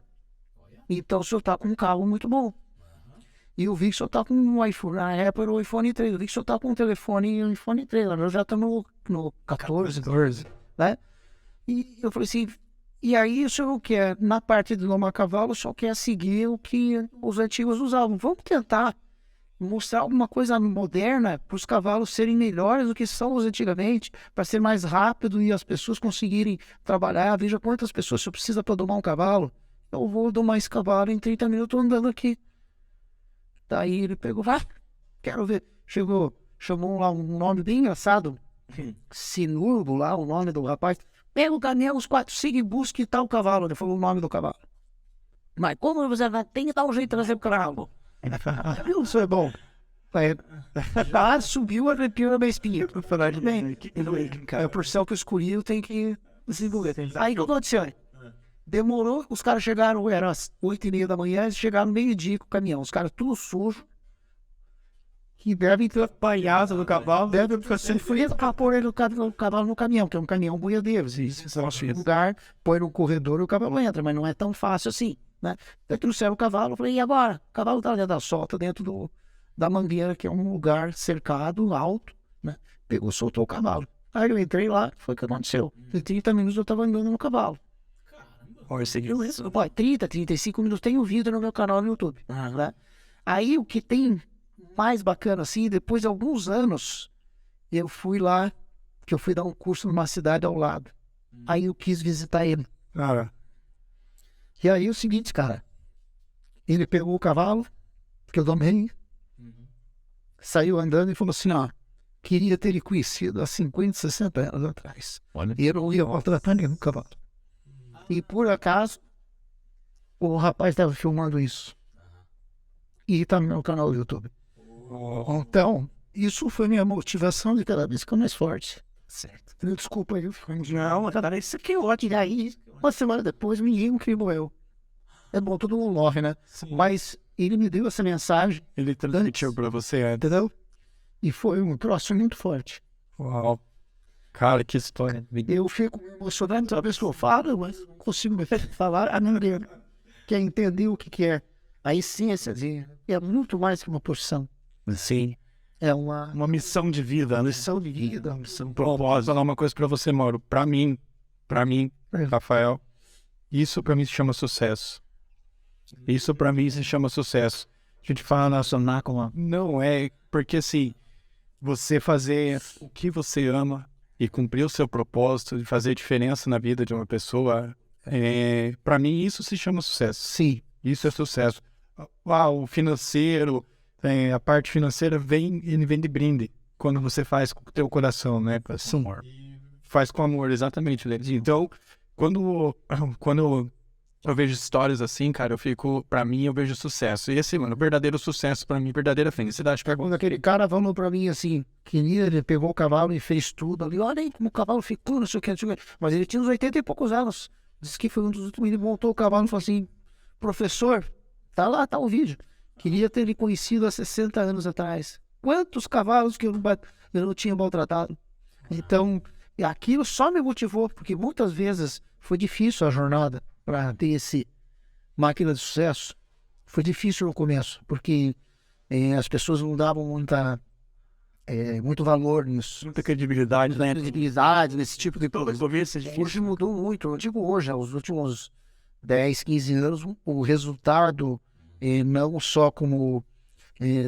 Então, o senhor tá com um carro muito bom. E eu vi que o senhor tá com um iPhone, na época era o iPhone 3, eu vi que o senhor tá com um telefone um iPhone 3, nós já estamos no 14, né? E eu falei assim, e aí o senhor quer, na parte do domar cavalo, só quer seguir o que os antigos usavam. Vamos tentar mostrar alguma coisa moderna para os cavalos serem melhores do que são os antigamente, para ser mais rápido e as pessoas conseguirem trabalhar. Veja quantas pessoas você precisa para domar um cavalo. Eu vou domar esse cavalo em 30 minutos andando aqui. Daí ele pegou, quero ver. Chamou lá um nome bem engraçado, Sinurbo lá, o nome do rapaz. Pega o caminhão, os 4, siga e busque tal cavalo. Ele falou o nome do cavalo. Mas como você vai, tem que dar um jeito de trazer o cavalo. Isso é bom. Aí, subiu, arrepiou na minha espinha. Eu falei, bem, é por céu que eu escolhi, eu tenho que desenvolver. Aí o que aconteceu? Demorou, os caras chegaram, era às 8h30 da manhã, eles chegaram meio-dia com o caminhão. Os caras tudo sujo. Que devem ter apanhado no cavalo. Deve ter foi pra pôr ele o cavalo no caminhão, que é um caminhão boiadeiros. Esse lugar, põe no corredor e o cavalo entra, mas não é tão fácil assim, né? Daí trouxeram o cavalo, eu falei, e agora? O cavalo tá dentro da solta, dentro da mangueira, que é um lugar cercado, alto, né? Pegou, soltou o cavalo. Aí eu entrei lá, foi o que aconteceu. Em 30 minutos eu tava andando no cavalo. Pô, 30, 35 minutos, tem um vídeo no meu canal no YouTube. Né? Aí o que tem mais bacana assim, depois de alguns anos, eu fui lá, que eu fui dar um curso numa cidade ao lado. Aí eu quis visitar ele. E aí o seguinte, cara, ele pegou o cavalo, que eu domei, saiu andando e falou assim, ó, queria ter ele conhecido há 50, 60 anos atrás. Olha. E eu não ia maltratar nenhum cavalo. E por acaso, o rapaz estava filmando isso. E está no meu canal do YouTube. Então, isso foi minha motivação de cada vez ficar mais forte. Certo. Desculpa aí, não, cara, isso aqui é ótimo. E aí, uma semana depois, menino que morreu. É bom, todo mundo morre, né? Sim. Mas ele me deu essa mensagem. Ele transmitiu para você, entendeu? E foi um troço muito forte. Uau. Cara, que história. Eu fico emocionado toda vez que eu falo, mas não consigo me falar a ninguém. Quer entender o que é a essência de... É muito mais que uma profissão. Sim. É uma missão de vida. Uma missão de vida. Uma missão. Posso falar uma coisa pra você, Mauro? Pra mim, Rafael, isso pra mim se chama sucesso. Isso pra mim se chama sucesso. A gente fala nacional como... Não é, porque assim, você fazer o que você ama e cumprir o seu propósito de fazer diferença na vida de uma pessoa, para mim isso se chama sucesso. Sim. Isso é sucesso. O financeiro, a parte financeira vem de brinde, quando você faz com o teu coração, né? Com amor. Faz com amor, exatamente. Então, quando eu vejo histórias assim, cara, pra mim, eu vejo sucesso. E esse, mano, verdadeiro sucesso pra mim, verdadeira felicidade. Quando aquele cara falou pra mim assim, que ele pegou o cavalo e fez tudo ali, olha aí como o cavalo ficou, não sei o que, mas ele tinha uns 80 e poucos anos. Disse que foi um dos últimos, ele montou o cavalo e falou assim, professor, tá lá, tá o vídeo. Queria ter ele conhecido há 60 anos atrás. Quantos cavalos que eu não tinha maltratado. Então, aquilo só me motivou, porque muitas vezes foi difícil a jornada para ter esse máquina de sucesso. Foi difícil no começo, porque as pessoas não davam muito valor nisso. Muita credibilidade, né? Credibilidade nesse tipo de coisa. Hoje mudou muito, eu digo hoje, os últimos 10, 15 anos, o resultado, não só como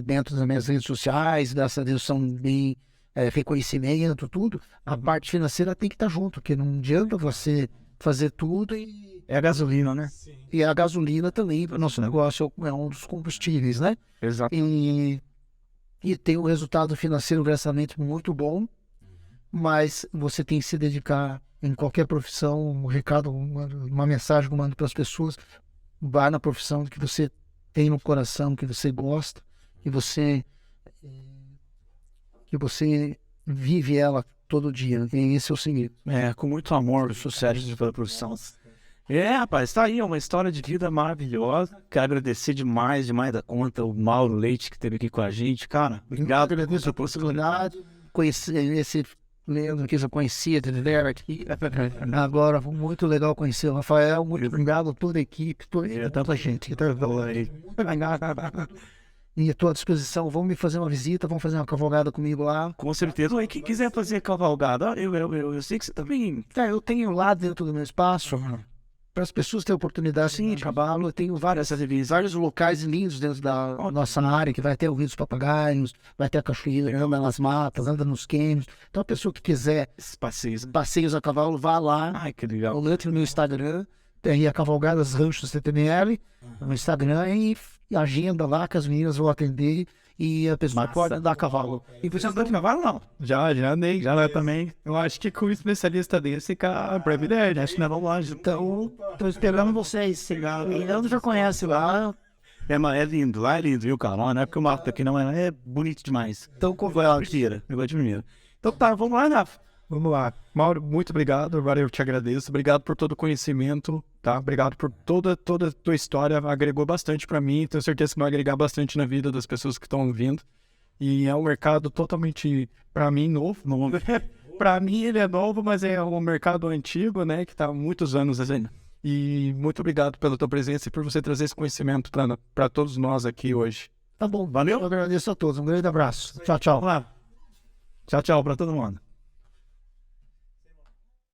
dentro das minhas redes sociais, dessa direção de reconhecimento, tudo, a parte financeira tem que estar junto, porque não adianta você fazer tudo É a gasolina, né? e a gasolina também para o nosso negócio é um dos combustíveis, né? Exato. E tem um resultado financeiro, graçamente, muito bom, mas você tem que se dedicar em qualquer profissão, um recado, uma mensagem que eu mando para as pessoas, vá na profissão que você tem no coração, que você gosta, que você vive ela todo dia. E esse é o segredo. É, com muito amor, sucesso pela profissão. É, rapaz, tá aí, é uma história de vida maravilhosa. Quero agradecer demais da conta o Mauro Leite que esteve aqui com a gente, cara. Obrigado. Agradeço a possibilidade de conhecer esse Leandro que eu já conhecia, de aqui. Agora, muito legal conhecer o Rafael. Muito obrigado a toda a equipe, tanta gente que trabalhou aí. E estou à disposição. Vão me fazer uma visita, vão fazer uma cavalgada comigo lá. Com certeza. Oi, quem quiser fazer cavalgada, eu sei que você também. Eu tenho lá dentro do meu espaço, para as pessoas terem oportunidade de cavalo, eu tenho vários locais lindos dentro da nossa área, que vai ter o Rio dos Papagaios, vai ter a cachoeira, anda nas matas, anda nos cânions. Então a pessoa que quiser Esses passeios. passeios a cavalo, vá lá. Ai, que legal. Eu entro no meu Instagram, tem a Cavalgadas Ranchos CTML, no Instagram, e agenda lá que as meninas vão atender e a pessoa pode andar a cavalo. E você andou de cavalo, não? Já andei, já também. Eu acho que com um especialista desse fica brevidade. Acho que não vamos lá. Então, estou esperando vocês. O Leandro já conhece lá. É lindo, lá é lindo, viu, cara? Não é porque o mato aqui não é bonito demais. Então, Mentira, eu gosto de primeiro. Então tá, vamos lá, Rafa. Vamos lá. Mauro, muito obrigado. Agora eu te agradeço. Obrigado por todo o conhecimento, tá? Obrigado por toda a tua história. Agregou bastante para mim. Tenho certeza que vai agregar bastante na vida das pessoas que estão ouvindo. E é um mercado totalmente, para mim, novo. Para mim ele é novo, mas é um mercado antigo, né? Que está há muitos anos assim. E muito obrigado pela tua presença e por você trazer esse conhecimento para todos nós aqui hoje. Tá bom, valeu. Eu agradeço a todos. Um grande abraço. Tchau, tchau. Tchau, tchau para todo mundo.